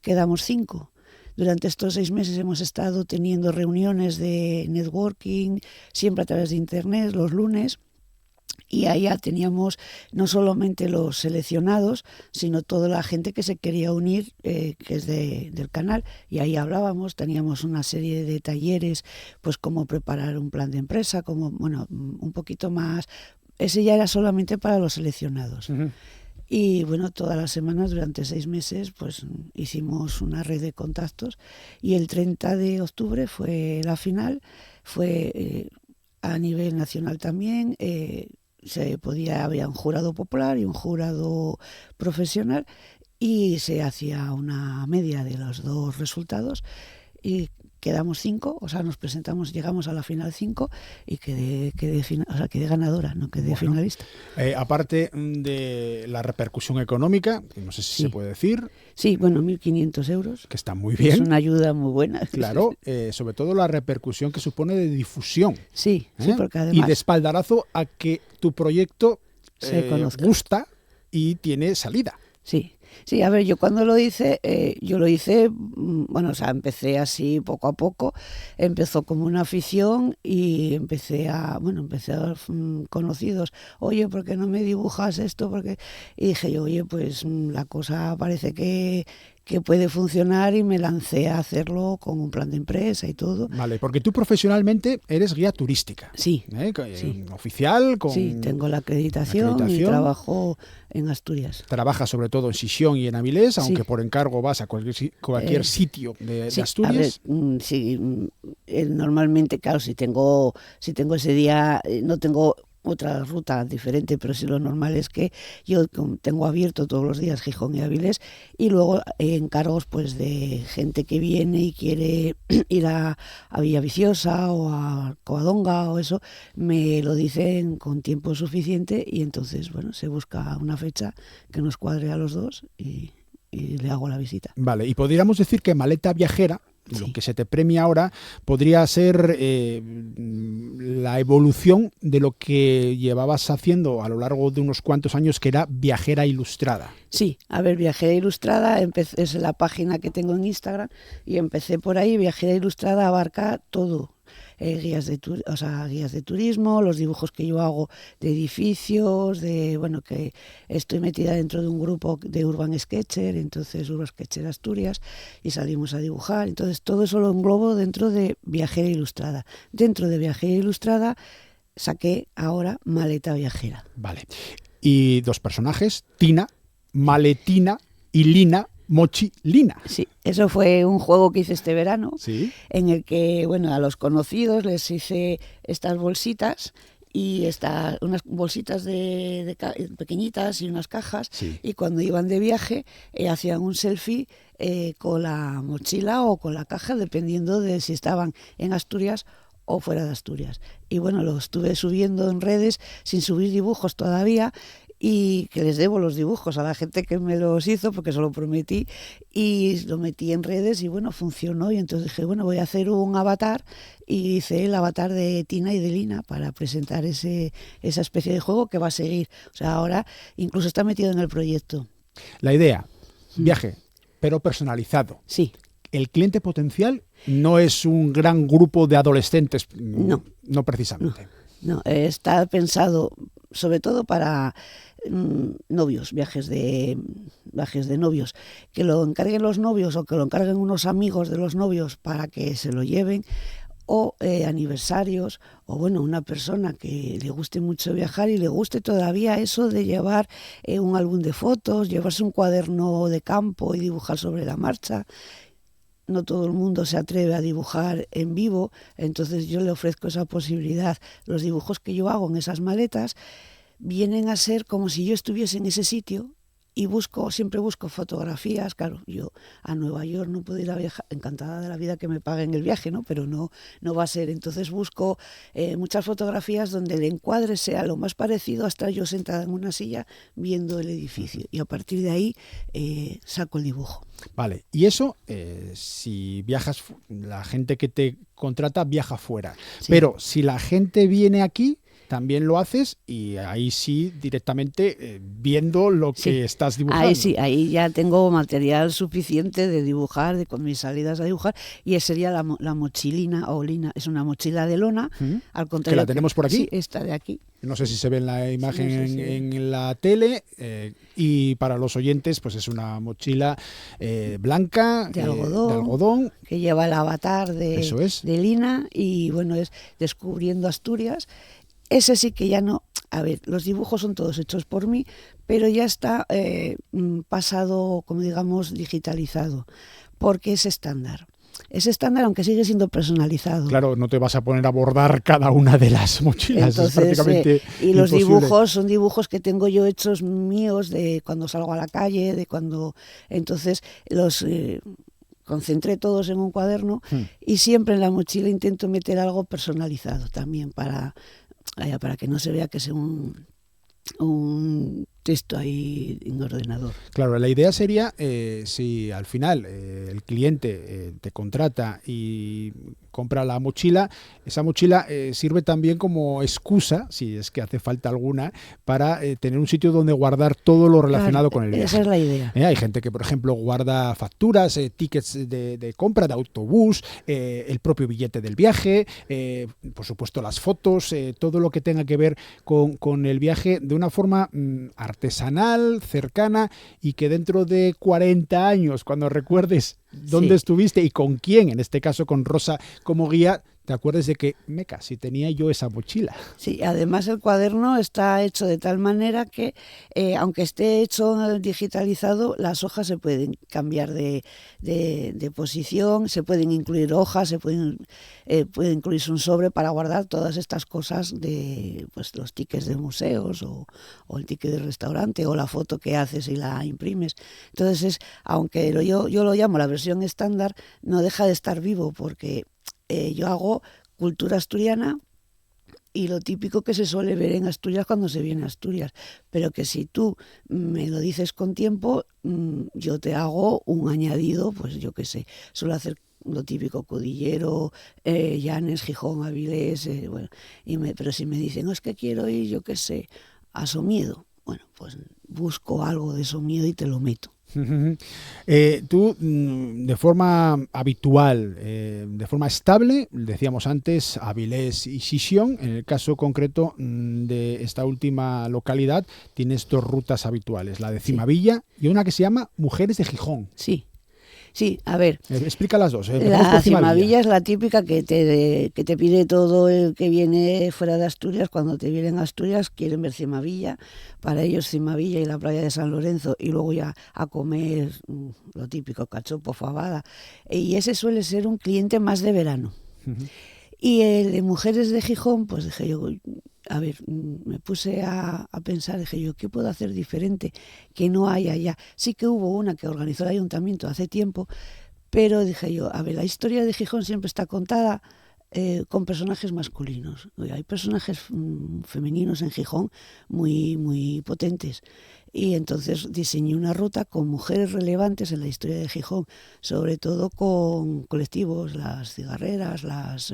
quedamos 5. Durante estos 6 meses hemos estado teniendo reuniones de networking, siempre a través de internet, los lunes. Y ahí ya teníamos no solamente los seleccionados, sino toda la gente que se quería unir, que es del canal. Y ahí hablábamos, teníamos una serie de talleres, pues cómo preparar un plan de empresa, como, bueno, un poquito más. Ese ya era solamente para los seleccionados. Uh-huh. Y bueno, todas las semanas durante 6 meses pues hicimos una red de contactos, y el 30 de octubre fue la final, fue a nivel nacional también, había un jurado popular y un jurado profesional, y se hacía una media de los 2 resultados y quedamos 5, o sea, nos presentamos, llegamos a la final 5 y quedé ganadora, no quedé finalista. Aparte de la repercusión económica, que no sé si se puede decir. Sí, bueno, 1.500 euros. Que está muy bien. Es una ayuda muy buena. Claro, sobre todo la repercusión que supone de difusión. Sí, sí, porque además... Y de espaldarazo a que tu proyecto gusta y tiene salida. Sí. Sí, a ver, yo cuando lo hice, bueno, o sea, empecé así poco a poco, empezó como una afición y empecé a dar conocidos, oye, ¿por qué no me dibujas esto? Y dije yo, oye, pues la cosa parece que puede funcionar, y me lancé a hacerlo con un plan de empresa y todo. Vale, porque tú profesionalmente eres guía turística. Sí. Sí. Oficial. Sí, tengo la acreditación y trabajo en Asturias. Trabajas sobre todo en Sisión y en Avilés, aunque por encargo vas a cualquier sitio de Asturias. A ver, sí, normalmente, claro, si tengo ese día, no tengo otra ruta diferente, pero sí lo normal es que yo tengo abierto todos los días Gijón y Avilés, y luego encargos pues de gente que viene y quiere ir a Villaviciosa o a Covadonga o eso, me lo dicen con tiempo suficiente, y entonces, bueno, se busca una fecha que nos cuadre a los dos y le hago la visita. Vale, y podríamos decir que Maleta Viajera lo que se te premia ahora podría ser la evolución de lo que llevabas haciendo a lo largo de unos cuantos años, que era Viajera Ilustrada. Sí, a ver, Viajera Ilustrada es la página que tengo en Instagram y empecé por ahí. Viajera Ilustrada abarca todo. Guías de turismo, los dibujos que yo hago de edificios, que estoy metida dentro de un grupo de Urban Sketcher, entonces Urban Sketcher Asturias, y salimos a dibujar. Entonces todo eso lo englobo dentro de Viajera Ilustrada. Dentro de Viajera Ilustrada saqué ahora Maleta Viajera. Vale. Y 2 personajes, Tina, Maletina, y Lina, Mochilina. Sí, eso fue un juego que hice este verano, ¿Sí? En el que, a los conocidos les hice estas bolsitas y unas bolsitas pequeñitas y unas cajas, Sí. y cuando iban de viaje hacían un selfie con la mochila o con la caja, dependiendo de si estaban en Asturias o fuera de Asturias. Y lo estuve subiendo en redes sin subir dibujos todavía, y que les debo los dibujos a la gente que me los hizo, porque se lo prometí, y lo metí en redes y funcionó. Y entonces dije, voy a hacer un avatar, y hice el avatar de Tina y de Lina para presentar esa especie de juego que va a seguir. O sea, ahora incluso está metido en el proyecto. La idea, viaje, pero personalizado. Sí. El cliente potencial no es un gran grupo de adolescentes, No precisamente. No, está pensado sobre todo para novios, viajes de novios, que lo encarguen los novios o que lo encarguen unos amigos de los novios para que se lo lleven, o aniversarios, o una persona que le guste mucho viajar y le guste todavía eso de llevar un álbum de fotos, llevarse un cuaderno de campo y dibujar sobre la marcha. No todo el mundo se atreve a dibujar en vivo, entonces yo le ofrezco esa posibilidad. Los dibujos que yo hago en esas maletas vienen a ser como si yo estuviese en ese sitio, y siempre busco fotografías. Claro, yo a Nueva York no puedo ir a viajar, encantada de la vida que me paguen el viaje, ¿no? Pero no va a ser. Entonces busco muchas fotografías donde el encuadre sea lo más parecido a estar yo sentada en una silla viendo el edificio, y a partir de ahí saco el dibujo. Vale, y eso, si viajas, la gente que te contrata viaja fuera. Sí. Pero si la gente viene aquí, también lo haces, y ahí sí directamente viendo lo que estás dibujando. Ahí sí, ahí ya tengo material suficiente de dibujar, con mis salidas a dibujar, y esa sería la mochilina o lina. Es una mochila de lona, al contrario. ¿Que la tenemos por aquí? Sí, esta de aquí. No sé si se ve en la imagen en la tele, y para los oyentes pues es una mochila blanca, de algodón, que lleva el avatar de Lina, y es Descubriendo Asturias. Ese sí que ya no. A ver, los dibujos son todos hechos por mí, pero ya está pasado, como digamos, digitalizado, porque es estándar. Es estándar, aunque sigue siendo personalizado. Claro, no te vas a poner a bordar cada una de las mochilas. Entonces, es prácticamente y los imposible. Dibujos son dibujos que tengo yo hechos míos de cuando salgo a la calle, entonces los concentré todos en un cuaderno, y siempre en la mochila intento meter algo personalizado también para que no se vea que es un texto ahí en ordenador. Claro, la idea sería, si al final el cliente te contrata y compra la mochila, esa mochila sirve también como excusa, si es que hace falta alguna, para tener un sitio donde guardar todo lo relacionado con el viaje. Esa es la idea. Hay gente que, por ejemplo, guarda facturas, tickets de compra, de autobús, el propio billete del viaje, por supuesto las fotos, todo lo que tenga que ver con el viaje de una forma artesanal, cercana, y que dentro de 40 años, cuando recuerdes dónde estuviste y con quién, en este caso con Rosa como guía, te acuerdes de que, meca, si tenía yo esa mochila. Sí, además el cuaderno está hecho de tal manera que, aunque esté hecho digitalizado, las hojas se pueden cambiar de posición, se pueden incluir hojas, puede incluirse un sobre para guardar todas estas cosas de los tickets de museos o el ticket del restaurante o la foto que haces y la imprimes. Entonces, aunque yo lo llamo la versión estándar, no deja de estar vivo, porque yo hago cultura asturiana y lo típico que se suele ver en Asturias cuando se viene a Asturias, pero que si tú me lo dices con tiempo, yo te hago un añadido, pues yo qué sé, suelo hacer lo típico, Cudillero, Llanes, Gijón, Avilés, bueno, pero si me dicen, es que quiero ir, yo qué sé, a Somiedo, bueno, pues busco algo de Somiedo y te lo meto. Tú, de forma habitual, de forma estable, decíamos antes, Avilés y Xixón, en el caso concreto de esta última localidad, tienes 2 rutas habituales, la de Cimavilla y una que se llama Mujeres de Gijón. Sí, a ver. Explica las dos. La Cimavilla es la típica que te pide todo el que viene fuera de Asturias. Cuando te vienen a Asturias quieren ver Cimavilla. Para ellos Cimavilla y la playa de San Lorenzo, y luego ya a comer lo típico, cachopo, fabada. Y ese suele ser un cliente más de verano. Uh-huh. Y el de Mujeres de Gijón, pues dije yo, a ver, me puse a pensar, dije yo, ¿qué puedo hacer diferente que no hay allá? Sí que hubo una que organizó el ayuntamiento hace tiempo, pero dije yo, a ver, la historia de Gijón siempre está contada con personajes masculinos. Hay personajes femeninos en Gijón muy, muy potentes. Y entonces diseñé una ruta con mujeres relevantes en la historia de Gijón, sobre todo con colectivos, las cigarreras, las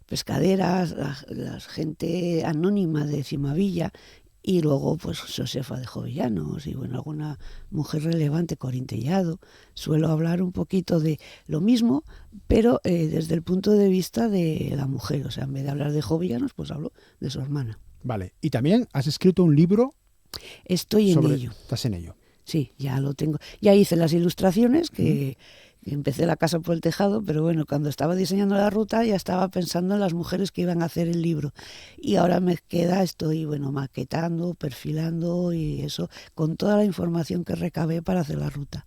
pescaderas, la gente anónima de Cimavilla, y luego pues Josefa de Jovellanos y bueno, alguna mujer relevante, Corintellado. Suelo hablar un poquito de lo mismo, pero desde el punto de vista de la mujer. O sea, en vez de hablar de Jovellanos, pues hablo de su hermana. Vale, y también has escrito un libro. Estoy en ello. ¿Estás en ello? Sí, ya lo tengo. Ya hice las ilustraciones, que empecé la casa por el tejado, pero bueno, cuando estaba diseñando la ruta ya estaba pensando en las mujeres que iban a hacer el libro. Y ahora me queda, estoy maquetando, perfilando y eso, con toda la información que recabé para hacer la ruta.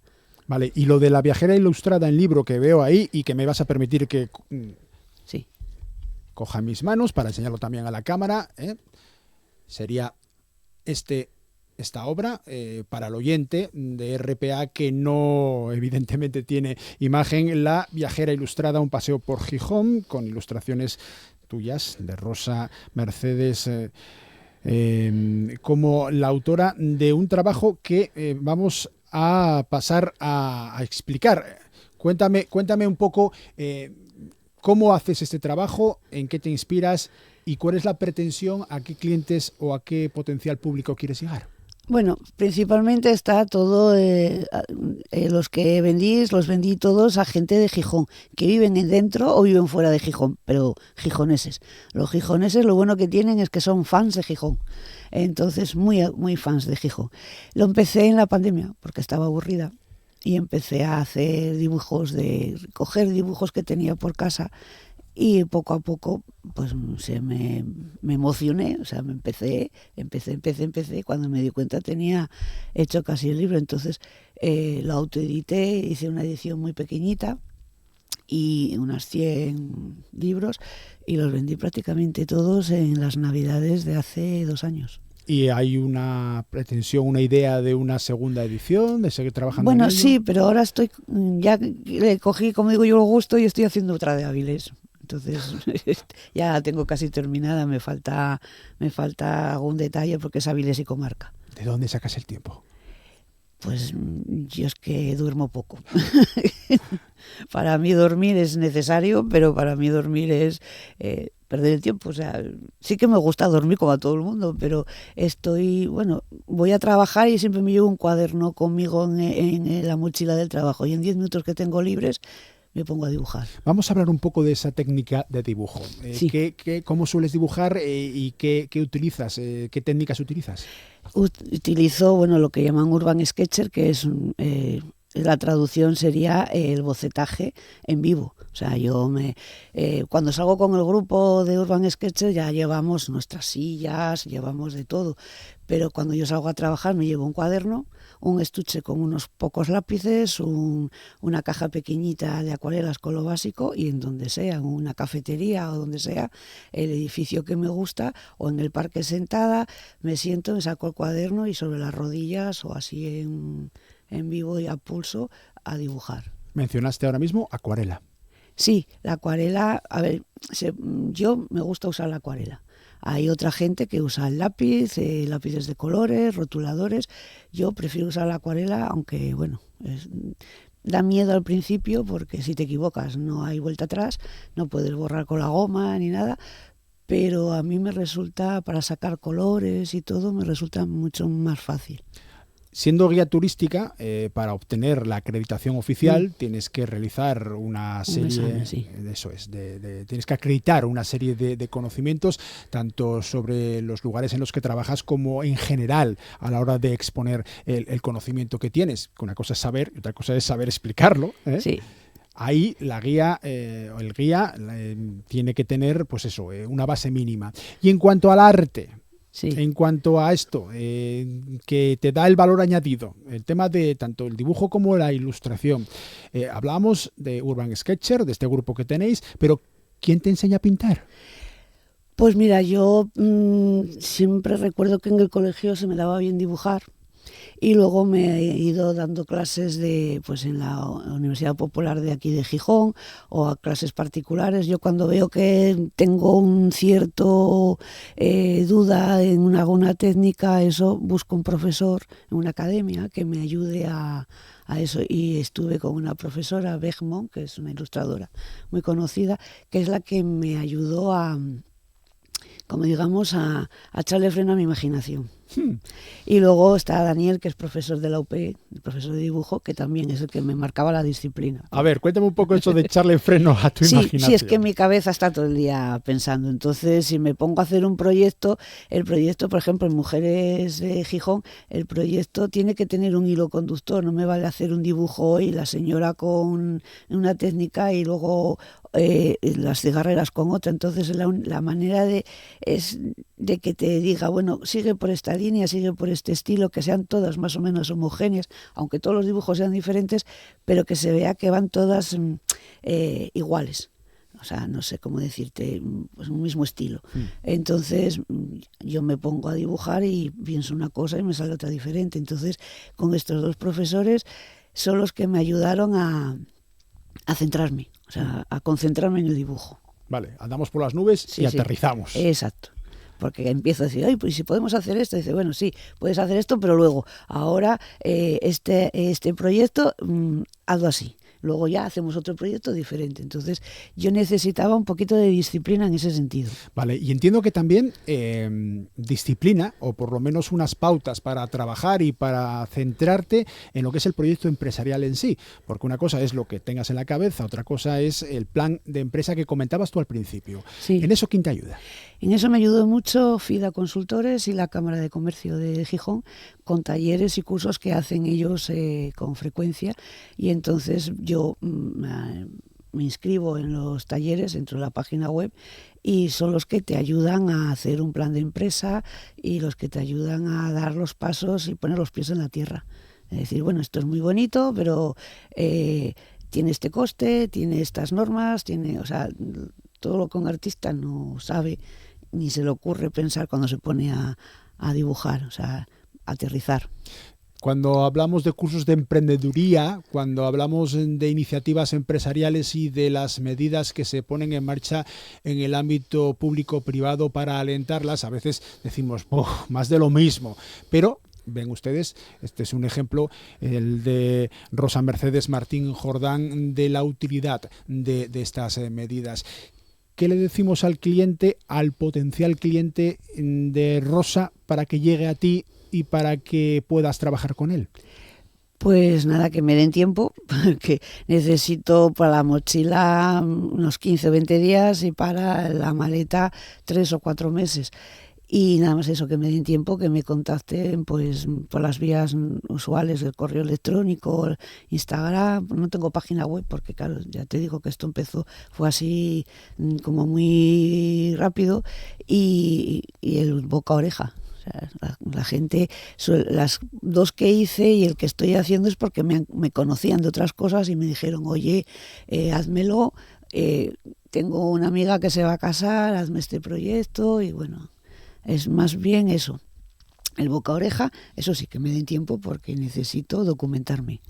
Vale, y lo de la viajera ilustrada en libro que veo ahí y que me vas a permitir que sí, coja en mis manos para enseñarlo también a la cámara, sería esta obra para el oyente de RPA que no evidentemente tiene imagen, La viajera ilustrada, un paseo por Gijón, con ilustraciones tuyas de Rosa Mercedes como la autora de un trabajo que vamos a pasar a explicar. Cuéntame un poco cómo haces este trabajo, en qué te inspiras y cuál es la pretensión, a qué clientes o a qué potencial público quieres llegar. Bueno, principalmente está todo, los que los vendí todos a gente de Gijón, que viven dentro o viven fuera de Gijón, pero gijoneses. Los gijoneses lo bueno que tienen es que son fans de Gijón, entonces muy, muy fans de Gijón. Lo empecé en la pandemia porque estaba aburrida y empecé a hacer coger dibujos que tenía por casa. Y poco a poco pues me emocioné, o sea, empecé, cuando me di cuenta tenía hecho casi el libro, entonces lo autoedité, hice una edición muy pequeñita y unas 100 libros y los vendí prácticamente todos en las Navidades de hace 2 años. ¿Y hay una pretensión, una idea de una segunda edición, de seguir trabajando en ello? Bueno, sí, pero ahora ya le cogí, como digo yo, el gusto y estoy haciendo otra de Avilés. Entonces ya la tengo casi terminada, me falta algún detalle porque es Avilés y comarca. ¿De dónde sacas el tiempo? Pues yo es que duermo poco. Para mí dormir es necesario, pero para mí dormir es perder el tiempo. O sea, sí que me gusta dormir como a todo el mundo, pero voy a trabajar y siempre me llevo un cuaderno conmigo en la mochila del trabajo y en 10 minutos que tengo libres me pongo a dibujar. Vamos a hablar un poco de esa técnica de dibujo. Sí. ¿Cómo sueles dibujar y qué utilizas? ¿Qué técnicas utilizas? Utilizo lo que llaman Urban Sketcher, que es la traducción sería el bocetaje en vivo. O sea, cuando salgo con el grupo de Urban Sketcher ya llevamos nuestras sillas, llevamos de todo. Pero cuando yo salgo a trabajar me llevo un cuaderno, un estuche con unos pocos lápices, una caja pequeñita de acuarelas con lo básico y en donde sea, en una cafetería o donde sea, el edificio que me gusta o en el parque sentada, me siento, me saco el cuaderno y sobre las rodillas o así en vivo y a pulso a dibujar. Mencionaste ahora mismo acuarela. Sí, la acuarela, a ver, yo me gusta usar la acuarela. Hay otra gente que usa el lápiz, lápices de colores, rotuladores. Yo prefiero usar la acuarela, aunque bueno, da miedo al principio porque si te equivocas no hay vuelta atrás, no puedes borrar con la goma ni nada, pero a mí me resulta, para sacar colores y todo, me resulta mucho más fácil. Siendo guía turística, para obtener la acreditación oficial tienes que realizar una serie, examen, sí. Eso es, tienes que acreditar una serie de conocimientos, tanto sobre los lugares en los que trabajas como en general a la hora de exponer el conocimiento que tienes. Una cosa es saber y otra cosa es saber explicarlo, ¿eh? Sí. Ahí la guía o el guía tiene que tener, pues eso, una base mínima. Y en cuanto al arte, Sí. en cuanto a esto, que te da el valor añadido, el tema de tanto el dibujo como la ilustración. Hablábamos de Urban Sketcher, de este grupo que tenéis, pero ¿quién te enseña a pintar? Pues mira, yo siempre recuerdo que en el colegio se me daba bien dibujar. Y luego me he ido dando clases pues en la Universidad Popular de aquí de Gijón, o a clases particulares. Yo cuando veo que tengo un cierto duda en alguna técnica, eso, busco un profesor en una academia que me ayude a eso. Y estuve con una profesora, Begmont, que es una ilustradora muy conocida, que es la que me ayudó como digamos, a echarle freno a mi imaginación. Y luego está Daniel, que es profesor de la UP, profesor de dibujo, que también es el que me marcaba la disciplina. A ver, cuéntame un poco eso de echarle freno a tu imaginación. Sí, es que mi cabeza está todo el día pensando. Entonces, si me pongo a hacer un proyecto, el proyecto, por ejemplo, en Mujeres de Gijón, el proyecto tiene que tener un hilo conductor. No me vale hacer un dibujo hoy, la señora con una técnica y luego las cigarreras con otra. Entonces la manera es de que te diga, bueno, sigue por esta línea, sigue por este estilo, que sean todas más o menos homogéneas, aunque todos los dibujos sean diferentes, pero que se vea que van todas iguales. O sea, no sé cómo decirte, pues un mismo estilo. Entonces yo me pongo a dibujar y pienso una cosa y me sale otra diferente. Entonces con estos dos profesores son los que me ayudaron a centrarme, o sea, a concentrarme en el dibujo. Vale, andamos por las nubes y aterrizamos. Exacto. Porque empiezo a decir, ay, pues si podemos hacer esto, dice, bueno, sí, puedes hacer esto, pero luego, ahora este proyecto, hazlo así. Luego ya hacemos otro proyecto diferente. Entonces yo necesitaba un poquito de disciplina en ese sentido. Vale, y entiendo que también disciplina, o por lo menos unas pautas para trabajar y para centrarte en lo que es el proyecto empresarial en sí. Porque una cosa es lo que tengas en la cabeza, otra cosa es el plan de empresa que comentabas tú al principio. Sí. ¿En eso quién te ayuda? En eso me ayudó mucho FIDA Consultores y la Cámara de Comercio de Gijón, con talleres y cursos que hacen ellos con frecuencia. Y entonces yo me inscribo en los talleres, entro en la página web, y son los que te ayudan a hacer un plan de empresa y los que te ayudan a dar los pasos y poner los pies en la tierra. Es decir, bueno, esto es muy bonito, pero tiene este coste, tiene estas normas, o sea, todo lo que un artista no sabe ni se le ocurre pensar cuando se pone a dibujar, o sea, aterrizar. Cuando hablamos de cursos de emprendeduría, cuando hablamos de iniciativas empresariales y de las medidas que se ponen en marcha en el ámbito público-privado para alentarlas, a veces decimos, más de lo mismo, pero ven ustedes, este es un ejemplo, el de Rosa Mercedes Martín Jordán, de la utilidad de estas medidas. ¿Qué le decimos al cliente, al potencial cliente de Rosa, para que llegue a ti y para que puedas trabajar con él? Pues nada, que me den tiempo, porque necesito para la mochila unos 15 o 20 días y para la maleta 3 o 4 meses. Y nada más eso, que me den tiempo, que me contacten pues por las vías usuales del correo electrónico, Instagram. No tengo página web porque, claro, ya te digo que esto fue así como muy rápido, y el boca a oreja. O sea, la gente, las dos que hice y el que estoy haciendo es porque me conocían de otras cosas y me dijeron, oye, házmelo, tengo una amiga que se va a casar, hazme este proyecto. Y bueno, es más bien eso, el boca a oreja. Eso sí, que me den tiempo porque necesito documentarme.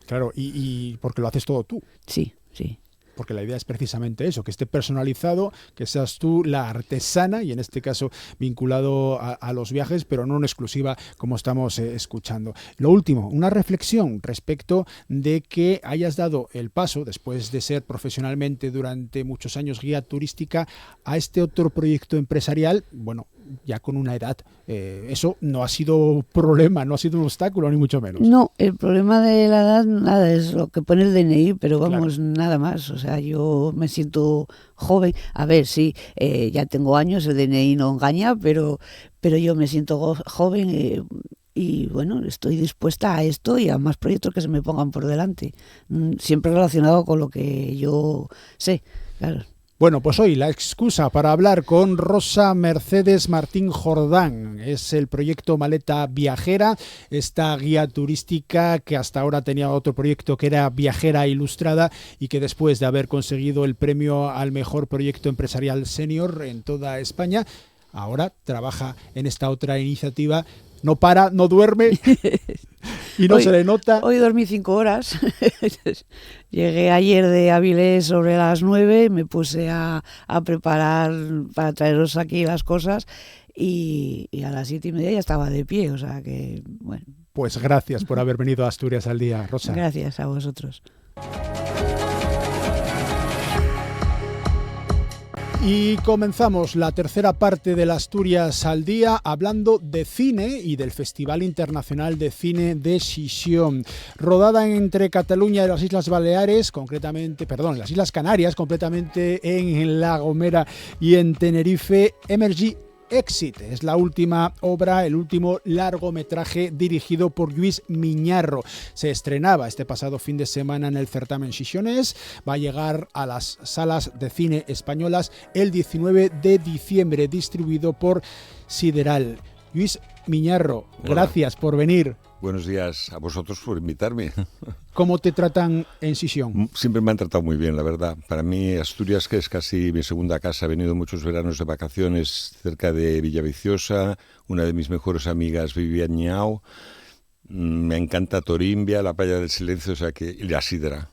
Claro, y porque lo haces todo tú. Sí, sí. porque la idea es precisamente eso, que esté personalizado, que seas tú la artesana y en este caso vinculado a los viajes, pero no en exclusiva como estamos escuchando. Lo último, una reflexión respecto de que hayas dado el paso, después de ser profesionalmente durante muchos años guía turística, a este otro proyecto empresarial, bueno, ya con una edad. Eso no ha sido problema, no ha sido un obstáculo, ni mucho menos. No, el problema de la edad, nada, es lo que pone el DNI, pero vamos, claro, nada más. O sea, yo me siento joven. A ver, sí, ya tengo años, el DNI no engaña, pero yo me siento joven y bueno, estoy dispuesta a esto y a más proyectos que se me pongan por delante. Siempre relacionado con lo que yo sé, claro. Bueno, pues hoy la excusa para hablar con Rosa Mercedes Martín Jordán. Es el proyecto Maleta Viajera, esta guía turística que hasta ahora tenía otro proyecto que era Viajera Ilustrada y que después de haber conseguido el premio al mejor proyecto empresarial senior en toda España, ahora trabaja en esta otra iniciativa. No para, no duerme y no se le nota. Hoy dormí 5 horas. Llegué ayer de Avilés sobre las 9, me puse a preparar para traeros aquí las cosas y a las 7:30 ya estaba de pie, o sea que, bueno. Pues gracias por haber venido a Asturias al Día, Rosa. Gracias a vosotros. Y comenzamos la tercera parte del Asturias al Día hablando de cine y del Festival Internacional de Cine de Xixón. Rodada entre Cataluña y las Islas Baleares, las Islas Canarias, completamente en La Gomera y en Tenerife, Emergy Exit. Es la última obra, el último largometraje dirigido por Lluís Miñarro. Se estrenaba este pasado fin de semana en el certamen Xixonés. Va a llegar a las salas de cine españolas el 19 de diciembre, distribuido por Sideral. Lluís Miñarro, gracias por venir. Buenos días a vosotros por invitarme. ¿Cómo te tratan en Xixón? Siempre me han tratado muy bien, la verdad. Para mí Asturias, que es casi mi segunda casa, he venido muchos veranos de vacaciones cerca de Villaviciosa. Una de mis mejores amigas vivía en Ñao. Me encanta Torimbia, la playa del Silencio, o sea que, y la Sidra.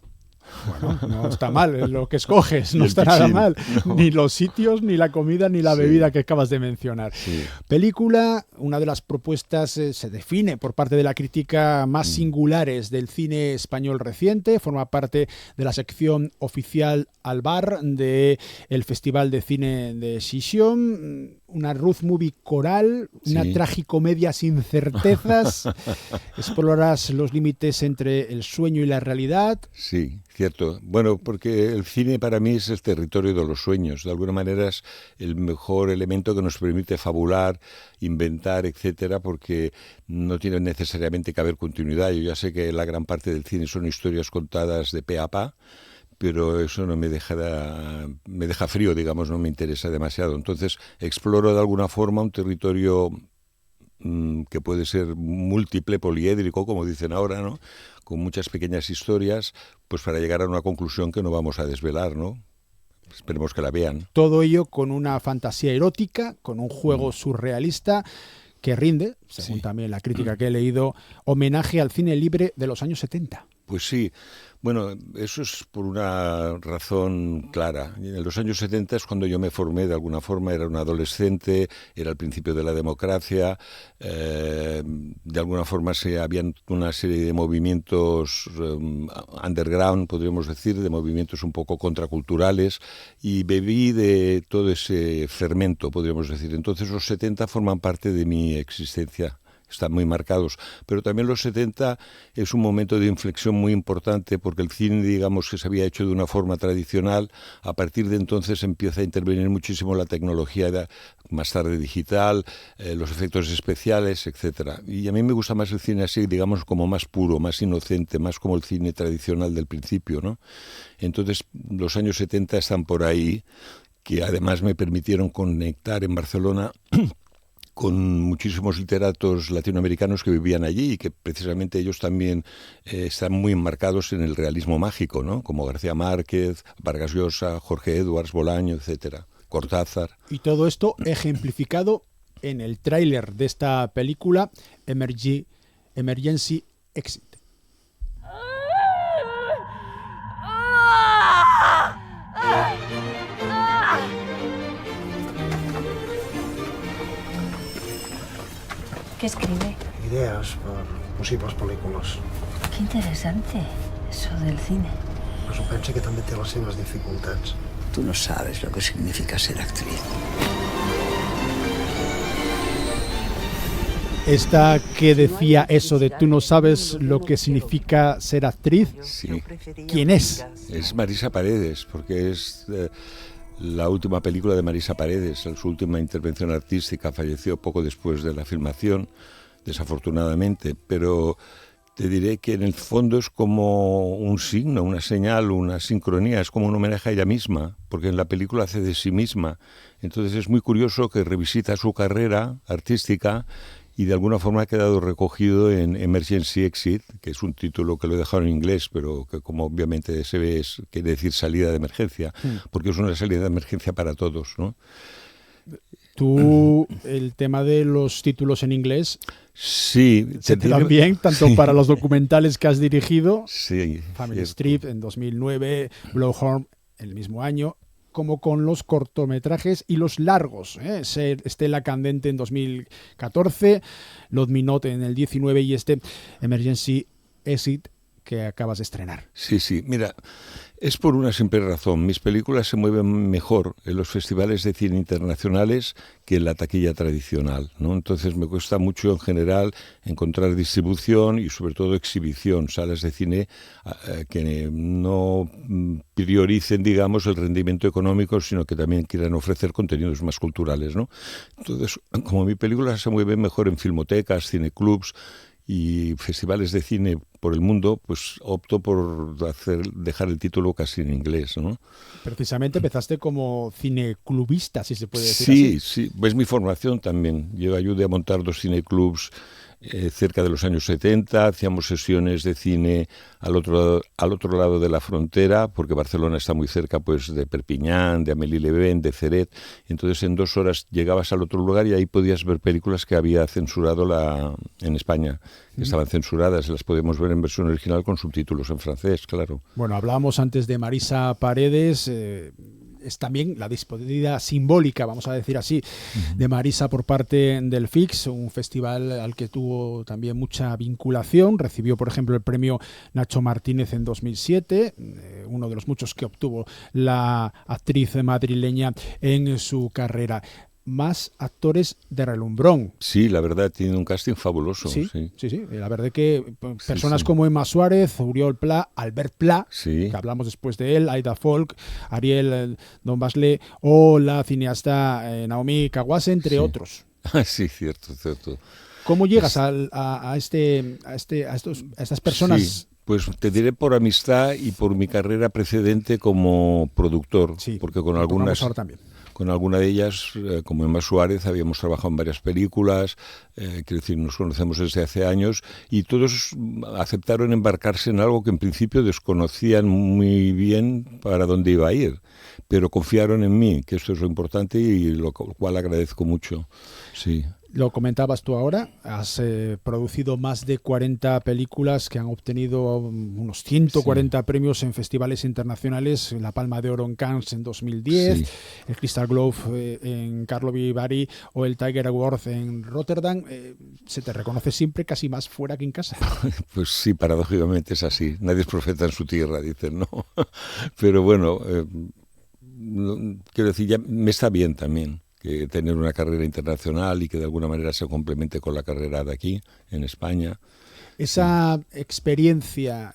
Bueno, no está mal, es lo que escoges, no está nada mal. No. Ni los sitios, ni la comida, ni la bebida que acabas de mencionar. Sí. Película, una de las propuestas se define por parte de la crítica más singulares del cine español reciente, forma parte de la sección oficial al bar del Festival de Cine de Xixón, una road movie coral, una tragicomedia sin certezas, exploras los límites entre el sueño y la realidad. Sí, cierto. Bueno, porque el cine para mí es el territorio de los sueños. De alguna manera es el mejor elemento que nos permite fabular, inventar, etcétera, porque no tiene necesariamente que haber continuidad. Yo ya sé que la gran parte del cine son historias contadas de pe a pa, pero eso no me deja frío, digamos, no me interesa demasiado. Entonces exploro de alguna forma un territorio que puede ser múltiple, poliédrico, como dicen ahora, ¿no? Con muchas pequeñas historias, pues para llegar a una conclusión que no vamos a desvelar, ¿no? Esperemos que la vean. Todo ello con una fantasía erótica, con un juego surrealista que rinde, según también la crítica que he leído, homenaje al cine libre de los años 70. Pues sí. Bueno, eso es por una razón clara. En los años 70 es cuando yo me formé, de alguna forma, era un adolescente, era el principio de la democracia, de alguna forma habían una serie de movimientos underground, podríamos decir, de movimientos un poco contraculturales, y bebí de todo ese fermento, podríamos decir. Entonces los 70 forman parte de mi existencia. Están muy marcados, pero también los 70 es un momento de inflexión muy importante porque el cine, digamos, que se había hecho de una forma tradicional, a partir de entonces empieza a intervenir muchísimo la tecnología, más tarde digital, los efectos especiales, etcétera. Y a mí me gusta más el cine así, digamos, como más puro, más inocente, más como el cine tradicional del principio, ¿no? Entonces, los años 70 están por ahí, que además me permitieron conectar en Barcelona con muchísimos literatos latinoamericanos que vivían allí y que precisamente ellos también están muy enmarcados en el realismo mágico, ¿no? Como García Márquez, Vargas Llosa, Jorge Edwards, Bolaño, etcétera, Cortázar. Y todo esto ejemplificado en el tráiler de esta película, Emergency Exit. Què escribe? Idees per possibles pel·lícules. Qué interesante eso del cine. Però s'ho pensa que també té les seves dificultats. Tú no sabes lo que significa ser actriz. Esta que decía eso de tú no sabes lo que significa ser actriz, Sí. ¿quién es? Es Marisa Paredes, porque es la última película de Marisa Paredes, su última intervención artística. Falleció poco después de la filmación, desafortunadamente, pero te diré que en el fondo es como un signo, una señal, una sincronía, es como un homenaje a ella misma, porque en la película hace de sí misma. Entonces es muy curioso que revisita su carrera artística y de alguna forma ha quedado recogido en Emergency Exit, que es un título que lo he dejado en inglés, pero que como obviamente se ve quiere decir salida de emergencia, porque es una salida de emergencia para todos, ¿no? Tú, el tema de los títulos en inglés, sí, se te dan bien, tanto sí. para los documentales que has dirigido, Sí, Family cierto. Strip en 2009, Blowhorn el mismo año, como con los cortometrajes y los largos. Stella Candente en 2014, Love Me Not en el 19 y este Emergency Exit que acabas de estrenar. Sí, sí. Mira, es por una simple razón. Mis películas se mueven mejor en los festivales de cine internacionales que en la taquilla tradicional, ¿no? Entonces me cuesta mucho en general encontrar distribución y sobre todo exhibición, salas de cine que no prioricen, digamos, el rendimiento económico, sino que también quieran ofrecer contenidos más culturales, ¿no? Entonces, como mi película se mueve mejor en filmotecas, cineclubs y festivales de cine por el mundo, pues opto por dejar el título casi en inglés, ¿no? Precisamente empezaste como cineclubista, si se puede decir así. Sí, es mi formación también. Yo ayudé a montar 2 cineclubs cerca de los años 70, hacíamos sesiones de cine al otro lado de la frontera, porque Barcelona está muy cerca pues de Perpiñán, de Amélie-les-Bains, de Ceret. Entonces en 2 horas llegabas al otro lugar y ahí podías ver películas que había censurado en España, que estaban censuradas, las podemos ver en versión original con subtítulos en francés, claro. Bueno, hablábamos antes de Marisa Paredes, es también la despedida simbólica, vamos a decir así, de Marisa por parte del FIX, un festival al que tuvo también mucha vinculación. Recibió, por ejemplo, el premio Nacho Martínez en 2007, uno de los muchos que obtuvo la actriz madrileña en su carrera. Más actores de relumbrón. Sí, la verdad, tiene un casting fabuloso. Sí. La verdad que personas como Emma Suárez, Oriol Pla, Albert Pla, que hablamos después de él, Aida Folk, Ariel Don Basle o la cineasta Naomi Kawase, entre otros. Sí, cierto. ¿Cómo llegas a estas personas? Sí. Pues te diré por amistad y por mi carrera precedente como productor, porque con alguna de ellas, como Emma Suárez, habíamos trabajado en varias películas, quiero decir, nos conocemos desde hace años y todos aceptaron embarcarse en algo que en principio desconocían muy bien para dónde iba a ir, pero confiaron en mí, que esto es lo importante y lo cual agradezco mucho. Sí. Lo comentabas tú ahora, has producido más de 40 películas que han obtenido unos 140 premios en festivales internacionales, la Palma de Oro en Cannes en 2010, el Crystal Globe en Karlovy Vary o el Tiger Award en Rotterdam. Se te reconoce siempre casi más fuera que en casa. Pues sí, paradójicamente es así. Nadie es profeta en su tierra, dicen, ¿no? Pero bueno, quiero decir, ya me está bien también que tener una carrera internacional y que de alguna manera se complemente con la carrera de aquí, en España. Esa experiencia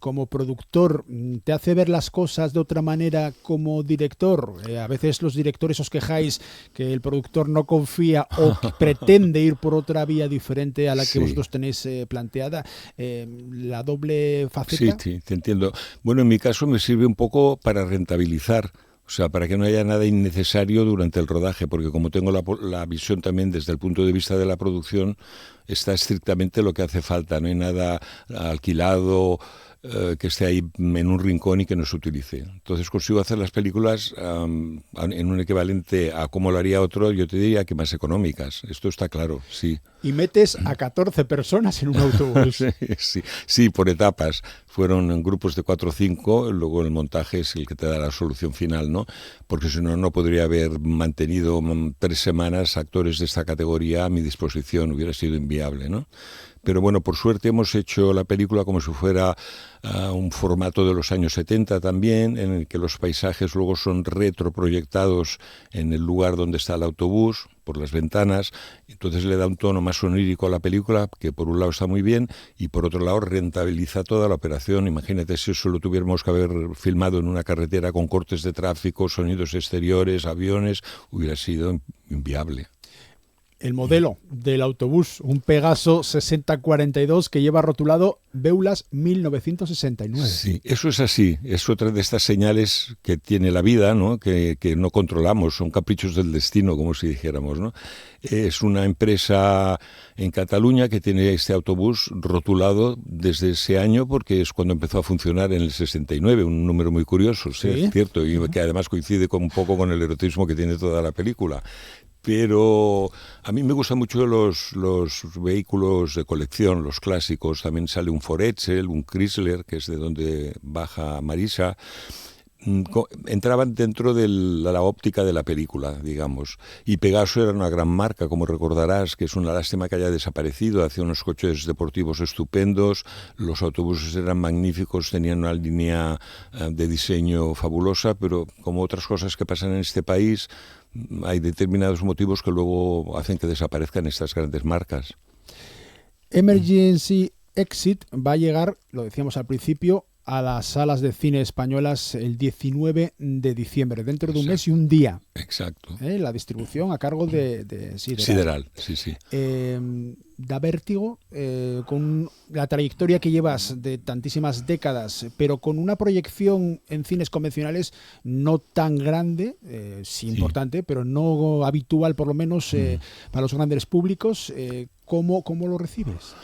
como productor te hace ver las cosas de otra manera como director. A veces los directores os quejáis que el productor no confía o que pretende ir por otra vía diferente a la que vosotros tenéis planteada. La doble faceta. Sí, te entiendo. Bueno, en mi caso me sirve un poco para rentabilizar. O sea, para que no haya nada innecesario durante el rodaje, porque como tengo la visión también desde el punto de vista de la producción, está estrictamente lo que hace falta, no hay nada alquilado, que esté ahí en un rincón y que no se utilice. Entonces consigo hacer las películas en un equivalente a cómo lo haría otro, yo te diría que más económicas. Esto está claro, sí. Y metes a 14 personas en un autobús. Sí, por etapas. Fueron en grupos de 4 o 5, luego el montaje es el que te da la solución final, ¿no? Porque si no, no podría haber mantenido 3 semanas actores de esta categoría a mi disposición, hubiera sido inviable, ¿no? Pero bueno, por suerte hemos hecho la película como si fuera un formato de los años 70 también, en el que los paisajes luego son retroproyectados en el lugar donde está el autobús, por las ventanas. Entonces le da un tono más onírico a la película, que por un lado está muy bien, y por otro lado rentabiliza toda la operación. Imagínate si eso lo tuviéramos que haber filmado en una carretera con cortes de tráfico, sonidos exteriores, aviones, hubiera sido inviable. El modelo del autobús, un Pegaso 6042 que lleva rotulado Beulas 1969. Sí, eso es así. Es otra de estas señales que tiene la vida, ¿no? Que no controlamos, son caprichos del destino, como si dijéramos, ¿no? Es una empresa en Cataluña que tiene este autobús rotulado desde ese año, porque es cuando empezó a funcionar en el 69, un número muy curioso, ¿sí? Es cierto, y que además coincide un poco con el erotismo que tiene toda la película. Pero a mí me gustan mucho los vehículos de colección, los clásicos. También sale un Ford Edsel, un Chrysler, que es de donde baja Marisa. Entraban dentro de la óptica de la película, digamos. Y Pegaso era una gran marca, como recordarás, que es una lástima que haya desaparecido. Hacía unos coches deportivos estupendos, los autobuses eran magníficos, tenían una línea de diseño fabulosa, pero como otras cosas que pasan en este país, hay determinados motivos que luego hacen que desaparezcan estas grandes marcas. Emergency Exit va a llegar, lo decíamos al principio, a las salas de cine españolas el 19 de diciembre, dentro de un mes y un día. Exacto. La distribución a cargo de Sideral. Sideral, sí. Da vértigo, con la trayectoria que llevas de tantísimas décadas, pero con una proyección en cines convencionales no tan grande, sí importante, pero no habitual por lo menos para los grandes públicos. ¿Cómo lo recibes?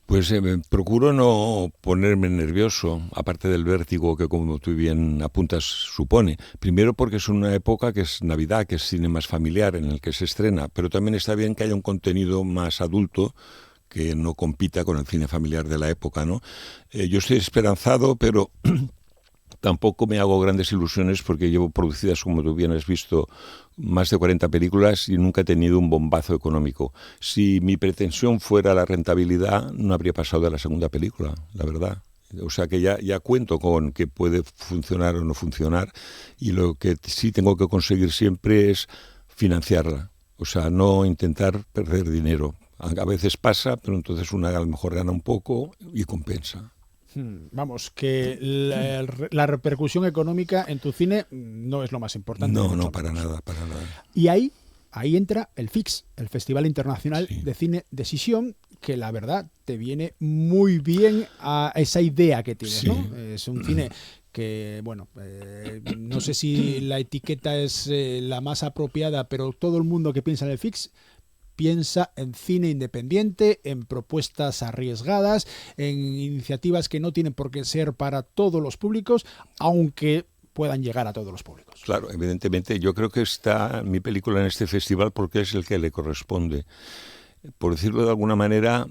Pues procuro no ponerme nervioso, aparte del vértigo que, como tú bien apuntas, supone. Primero porque es una época que es Navidad, que es cine más familiar en el que se estrena, pero también está bien que haya un contenido más adulto que no compita con el cine familiar de la época, ¿no? Yo estoy esperanzado, pero tampoco me hago grandes ilusiones porque llevo producidas, como tú bien has visto, más de 40 películas y nunca he tenido un bombazo económico. Si mi pretensión fuera la rentabilidad, no habría pasado de la segunda película, la verdad. O sea que ya cuento con que puede funcionar o no funcionar, y lo que sí tengo que conseguir siempre es financiarla. O sea, no intentar perder dinero. A veces pasa, pero entonces una a lo mejor gana un poco y compensa. Vamos, que la repercusión económica en tu cine no es lo más importante. No, para nada. Y ahí entra el FIX, el Festival Internacional de Cine de Sisión, que la verdad te viene muy bien a esa idea que tienes, ¿no? Es un cine que, bueno, no sé si la etiqueta es la más apropiada, pero todo el mundo que piensa en el FIX piensa en cine independiente, en propuestas arriesgadas, en iniciativas que no tienen por qué ser para todos los públicos, aunque puedan llegar a todos los públicos. Claro, evidentemente. Yo creo que está mi película en este festival porque es el que le corresponde. Por decirlo de alguna manera,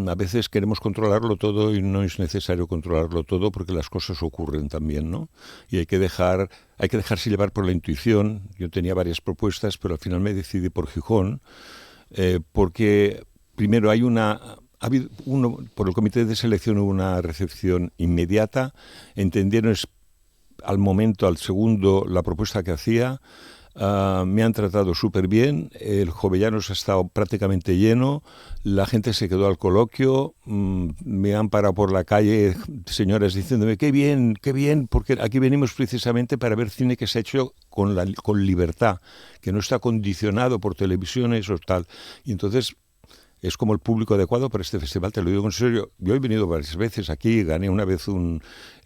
a veces queremos controlarlo todo y no es necesario controlarlo todo porque las cosas ocurren también, ¿no? Y hay que dejarse llevar por la intuición. Yo tenía varias propuestas, pero al final me decidí por Gijón, porque primero por el comité de selección hubo una recepción inmediata, entendieron al momento, al segundo, la propuesta que hacía. Me han tratado súper bien, el Jovellanos ha estado prácticamente lleno, la gente se quedó al coloquio, me han parado por la calle señoras diciéndome qué bien, porque aquí venimos precisamente para ver cine que se ha hecho con libertad, que no está condicionado por televisiones o tal. Y entonces es como el público adecuado para este festival, te lo digo en serio. Yo he venido varias veces aquí, gané una vez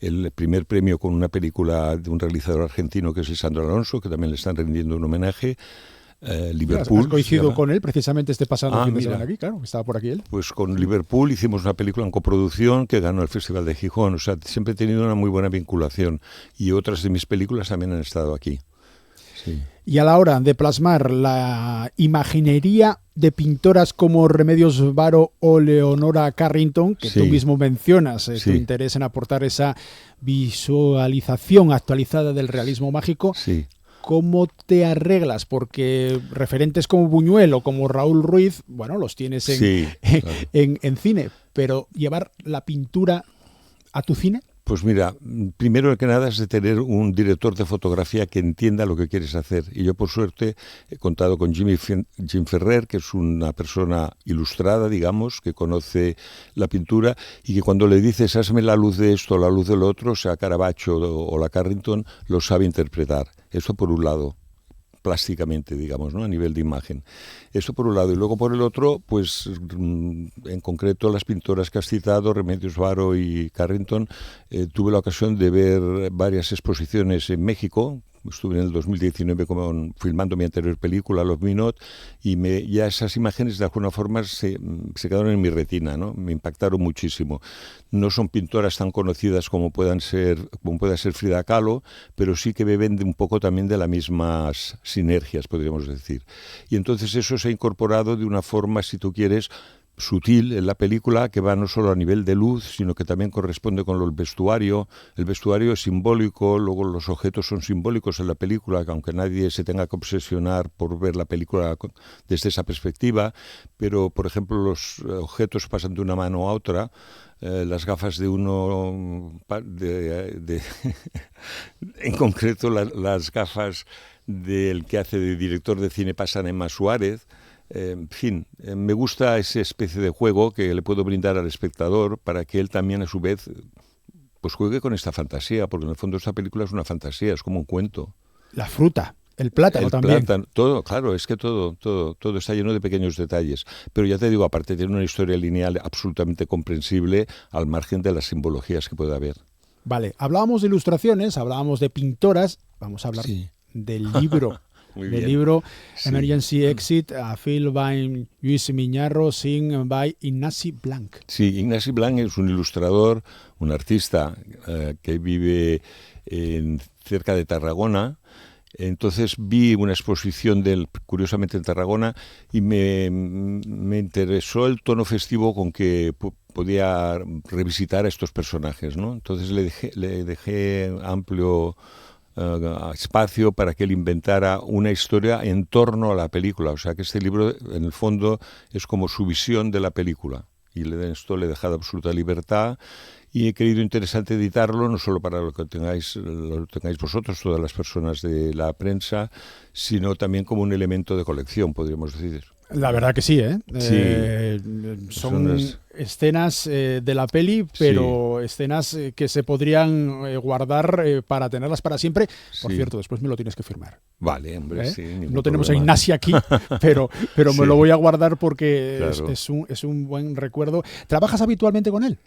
el primer premio con una película de un realizador argentino que es Lisandro Alonso, que también le están rendiendo un homenaje. Liverpool. Has coincidido con él precisamente este pasado fin de mira. semana aquí, claro, estaba por aquí él. Pues con Liverpool hicimos una película en coproducción que ganó el Festival de Gijón. O sea, siempre he tenido una muy buena vinculación. Y otras de mis películas también han estado aquí. Sí. Y a la hora de plasmar la imaginería de pintoras como Remedios Varo o Leonora Carrington, que tú mismo mencionas, tu interés en aportar esa visualización actualizada del realismo mágico, ¿cómo te arreglas? Porque referentes como Buñuel o como Raúl Ruiz, bueno, los tienes en cine, pero llevar la pintura a tu cine. Pues mira, primero que nada es de tener un director de fotografía que entienda lo que quieres hacer. Y yo, por suerte, he contado con Jim Ferrer, que es una persona ilustrada, digamos, que conoce la pintura y que cuando le dices, hazme la luz de esto, la luz del otro, sea Caravaggio o la Carrington, lo sabe interpretar. Eso por un lado, plásticamente, digamos, ¿no? A nivel de imagen. Eso por un lado. Y luego por el otro, pues en concreto las pintoras que has citado, Remedios Varo y Carrington, tuve la ocasión de ver varias exposiciones en México. Estuve en el 2019 filmando mi anterior película, Love Me Not, y ya esas imágenes de alguna forma se quedaron en mi retina, ¿no? Me impactaron muchísimo. No son pintoras tan conocidas como pueda ser Frida Kahlo, pero sí que beben un poco también de las mismas sinergias, podríamos decir. Y entonces eso se ha incorporado de una forma, si tú quieres, sutil en la película, que va no solo a nivel de luz, sino que también corresponde con el vestuario. El vestuario es simbólico, luego los objetos son simbólicos en la película, que aunque nadie se tenga que obsesionar por ver la película desde esa perspectiva, pero por ejemplo los objetos pasan de una mano a otra. Las gafas de uno, en concreto las gafas del que hace de director de cine pasan a Emma Suárez. En fin, me gusta esa especie de juego que le puedo brindar al espectador para que él también a su vez pues juegue con esta fantasía, porque en el fondo esta película es una fantasía, es como un cuento. La fruta, el plátano también. Todo, claro, es que todo está lleno de pequeños detalles. Pero ya te digo, aparte tiene una historia lineal absolutamente comprensible al margen de las simbologías que puede haber. Vale, hablábamos de ilustraciones, hablábamos de pintoras, vamos a hablar del libro. Del libro Emergency Exit, a film by Lluís Miñarro, sing by Ignasi Blanch. Sí, Ignasi Blanch es un ilustrador, un artista que vive cerca de Tarragona. Entonces vi una exposición de él, curiosamente en Tarragona, y me interesó el tono festivo con que podía revisitar a estos personajes, ¿no? Entonces le dejé amplio espacio para que él inventara una historia en torno a la película. O sea que este libro en el fondo es como su visión de la película, y esto le he dejado absoluta libertad, y he creído interesante editarlo no solo para lo tengáis vosotros, todas las personas de la prensa, sino también como un elemento de colección, podríamos decir. La verdad que sí, ¿eh? Son escenas de la peli, pero escenas que se podrían guardar para tenerlas para siempre. Por cierto, después me lo tienes que firmar. Vale, hombre, no tenemos a Ignasi aquí, pero me lo voy a guardar porque es un buen recuerdo. ¿Trabajas habitualmente con él?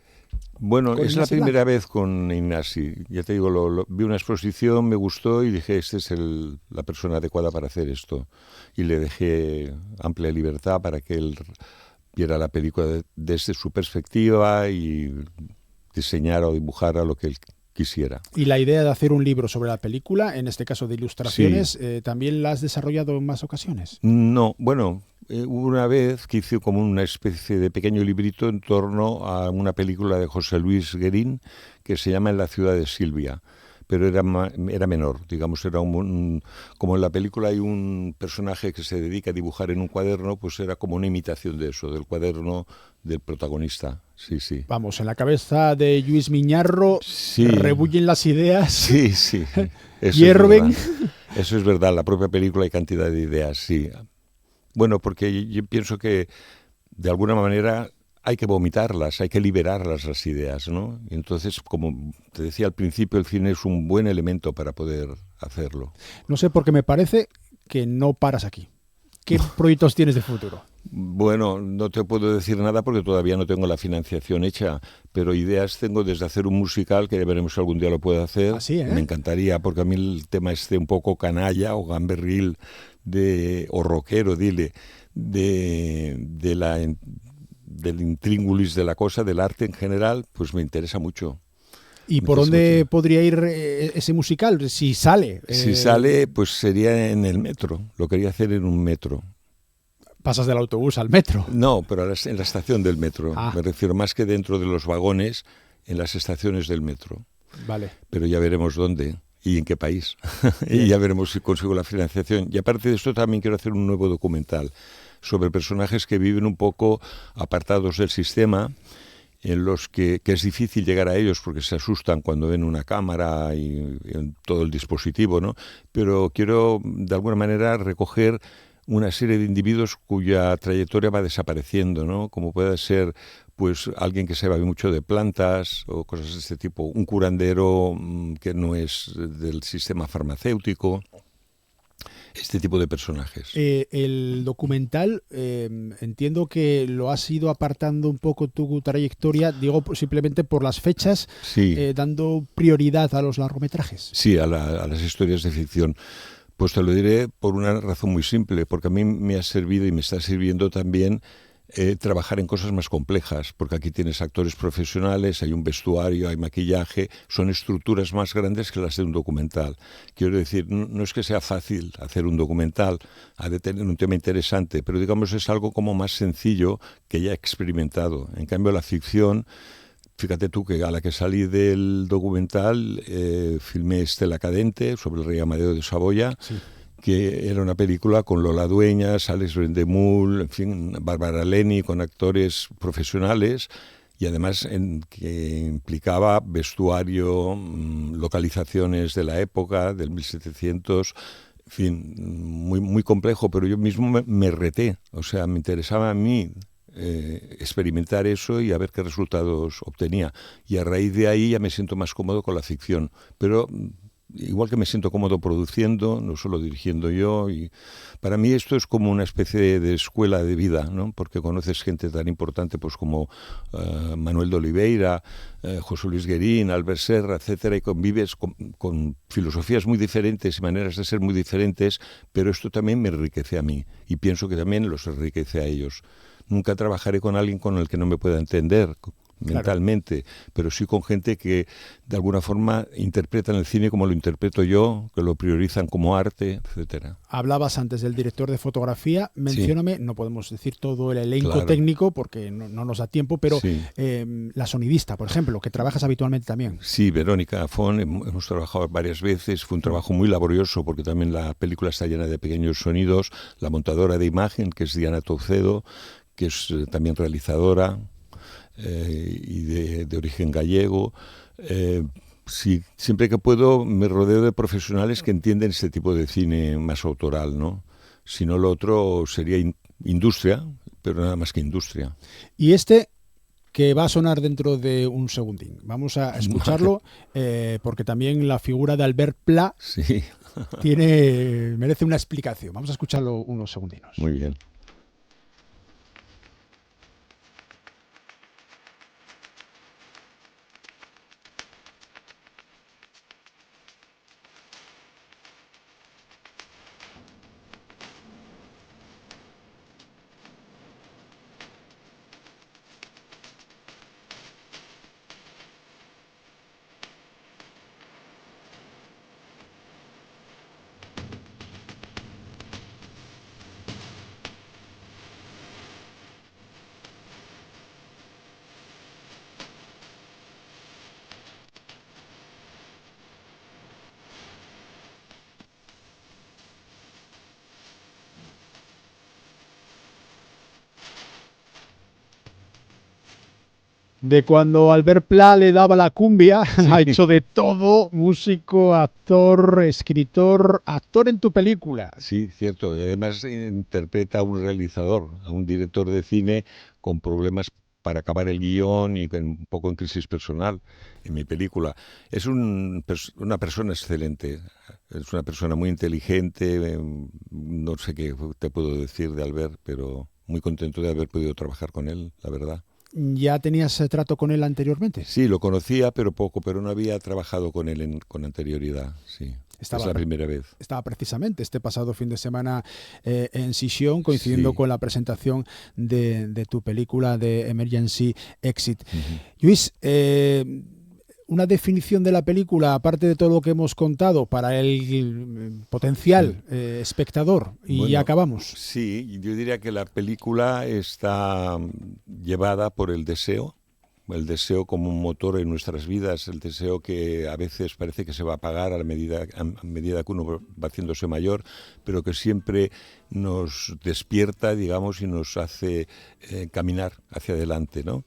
Bueno, es la primera vez con Ignasi. Ya te digo, vi una exposición, me gustó y dije, esta es la persona adecuada para hacer esto. Y le dejé amplia libertad para que él viera la película desde su perspectiva y diseñara o dibujara lo que él quisiera. ¿Y la idea de hacer un libro sobre la película, en este caso de ilustraciones, también la has desarrollado en más ocasiones? No, bueno, una vez que hice como una especie de pequeño librito en torno a una película de José Luis Guerín que se llama En la ciudad de Silvia, pero era menor, digamos, era como en la película hay un personaje que se dedica a dibujar en un cuaderno, pues era como una imitación de eso, del cuaderno del protagonista. Sí. Vamos, en la cabeza de Lluís Miñarro rebullen las ideas. Sí. Hierven. Eso es verdad, en la propia película hay cantidad de ideas, sí. Bueno, porque yo pienso que de alguna manera hay que vomitarlas, hay que liberarlas las ideas, ¿no? Y entonces, como te decía al principio, el cine es un buen elemento para poder hacerlo. No sé, porque me parece que no paras aquí. ¿Qué proyectos tienes de futuro? Bueno, no te puedo decir nada porque todavía no tengo la financiación hecha, pero ideas tengo desde hacer un musical, que ya veremos si algún día lo puedo hacer. Así, Me encantaría, porque a mí el tema un poco canalla o gamberril o rockero, dile, del intríngulis de la cosa, del arte en general, pues me interesa mucho. ¿Y por dónde podría ir ese musical, si sale? Si sale, pues sería en el metro. Lo quería hacer en un metro. ¿Pasas del autobús al metro? No, pero en la estación del metro. Ah. Me refiero más que dentro de los vagones, en las estaciones del metro. Vale. Pero ya veremos dónde y en qué país. Y ya veremos si consigo la financiación. Y aparte de esto, también quiero hacer un nuevo documental sobre personajes que viven un poco apartados del sistema, en los que es difícil llegar a ellos porque se asustan cuando ven una cámara y todo el dispositivo, ¿no? Pero quiero, de alguna manera, recoger una serie de individuos cuya trayectoria va desapareciendo, ¿no? Como puede ser pues alguien que sabe mucho de plantas o cosas de este tipo, un curandero que no es del sistema farmacéutico. Este tipo de personajes. El documental, entiendo que lo has ido apartando un poco tu trayectoria, digo simplemente por las fechas, sí. Dando prioridad a los largometrajes. Sí, a las historias de ficción. Pues te lo diré por una razón muy simple, porque a mí me ha servido y me está sirviendo también trabajar en cosas más complejas, porque aquí tienes actores profesionales, hay un vestuario, hay maquillaje, son estructuras más grandes que las de un documental. Quiero decir, no es que sea fácil hacer un documental, ha de tener un tema interesante, pero digamos es algo como más sencillo que ya he experimentado. En cambio la ficción, fíjate tú que a la que salí del documental filmé Estela Cadente sobre el rey Amadeo de Saboya, sí, que era una película con Lola Dueñas, Alex Brendemul, en fin, Bárbara Leni, con actores profesionales, y además que implicaba vestuario, localizaciones de la época, del 1700, en fin, muy, muy complejo, pero yo mismo me reté, o sea, me interesaba a mí experimentar eso y a ver qué resultados obtenía. Y a raíz de ahí ya me siento más cómodo con la ficción, pero igual que me siento cómodo produciendo, no solo dirigiendo yo, y para mí esto es como una especie de escuela de vida, ¿no? Porque conoces gente tan importante pues como Manuel de Oliveira, José Luis Guerín, Albert Serra, etcétera, y convives con filosofías muy diferentes y maneras de ser muy diferentes, pero esto también me enriquece a mí y pienso que también los enriquece a ellos. Nunca trabajaré con alguien con el que no me pueda entender mentalmente, claro, pero sí con gente que de alguna forma interpretan el cine como lo interpreto yo, que lo priorizan como arte, etcétera. Hablabas antes del director de fotografía, mencióname, sí, no podemos decir todo el elenco, claro, técnico porque no nos da tiempo, pero sí, la sonidista, por ejemplo, que trabajas habitualmente también. Sí, Verónica Fon, hemos trabajado varias veces, fue un trabajo muy laborioso porque también la película está llena de pequeños sonidos, la montadora de imagen, que es Diana Toucedo, que es también realizadora, y de origen gallego. Sí, siempre que puedo me rodeo de profesionales que entienden este tipo de cine más autoral, ¿no? Si no, lo otro sería industria, pero nada más que industria. Y este que va a sonar dentro de un segundín. Vamos a escucharlo porque también la figura de Albert Pla, sí, merece una explicación. Vamos a escucharlo unos segundinos. Muy bien. De cuando Albert Pla le daba la cumbia, sí, ha hecho de todo, músico, actor, escritor, actor en tu película. Sí, cierto. Y además interpreta a un realizador, a un director de cine con problemas para acabar el guión y un poco en crisis personal en mi película. Es una persona excelente, es una persona muy inteligente, no sé qué te puedo decir de Albert, pero muy contento de haber podido trabajar con él, la verdad. ¿Ya tenías trato con él anteriormente? Sí, lo conocía, pero poco, pero no había trabajado con él con anterioridad, sí. Es la primera vez. Estaba precisamente este pasado fin de semana en Sisión, coincidiendo con la presentación de tu película de Emergency Exit. Lluís, una definición de la película, aparte de todo lo que hemos contado, para el potencial espectador, y bueno, ya acabamos. Sí, yo diría que la película está llevada por el deseo como un motor en nuestras vidas, el deseo que a veces parece que se va a apagar a medida que uno va haciéndose mayor, pero que siempre nos despierta, digamos, y nos hace caminar hacia adelante, ¿no?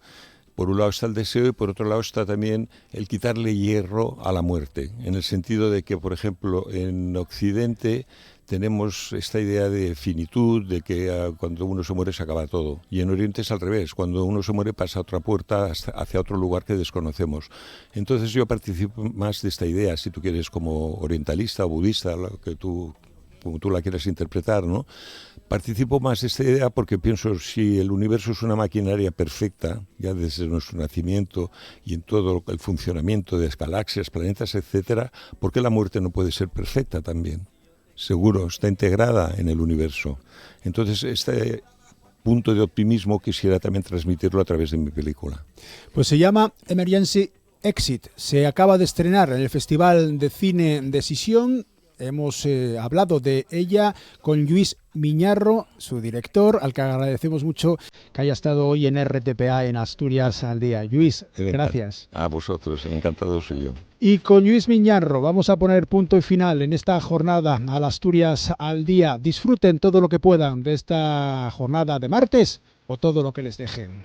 Por un lado está el deseo y por otro lado está también el quitarle hierro a la muerte, en el sentido de que, por ejemplo, en Occidente tenemos esta idea de finitud, de que cuando uno se muere se acaba todo. Y en Oriente es al revés, cuando uno se muere pasa a otra puerta, hacia otro lugar que desconocemos. Entonces yo participo más de esta idea, si tú quieres, como orientalista o budista, como tú la quieras interpretar, ¿no? Participo más de esta idea porque pienso, si el universo es una maquinaria perfecta, ya desde nuestro nacimiento y en todo el funcionamiento de galaxias, planetas, etcétera, ¿por qué la muerte no puede ser perfecta también? Seguro, está integrada en el universo. Entonces, este punto de optimismo quisiera también transmitirlo a través de mi película. Pues se llama Emergency Exit. Se acaba de estrenar en el Festival de Cine de Sisión. Hemos hablado de ella con Lluís Miñarro, su director, al que agradecemos mucho que haya estado hoy en RTPA, en Asturias al Día. Lluís, gracias. A vosotros, encantado soy yo. Y con Lluís Miñarro vamos a poner punto y final en esta jornada al Asturias al Día. Disfruten todo lo que puedan de esta jornada de martes o todo lo que les dejen.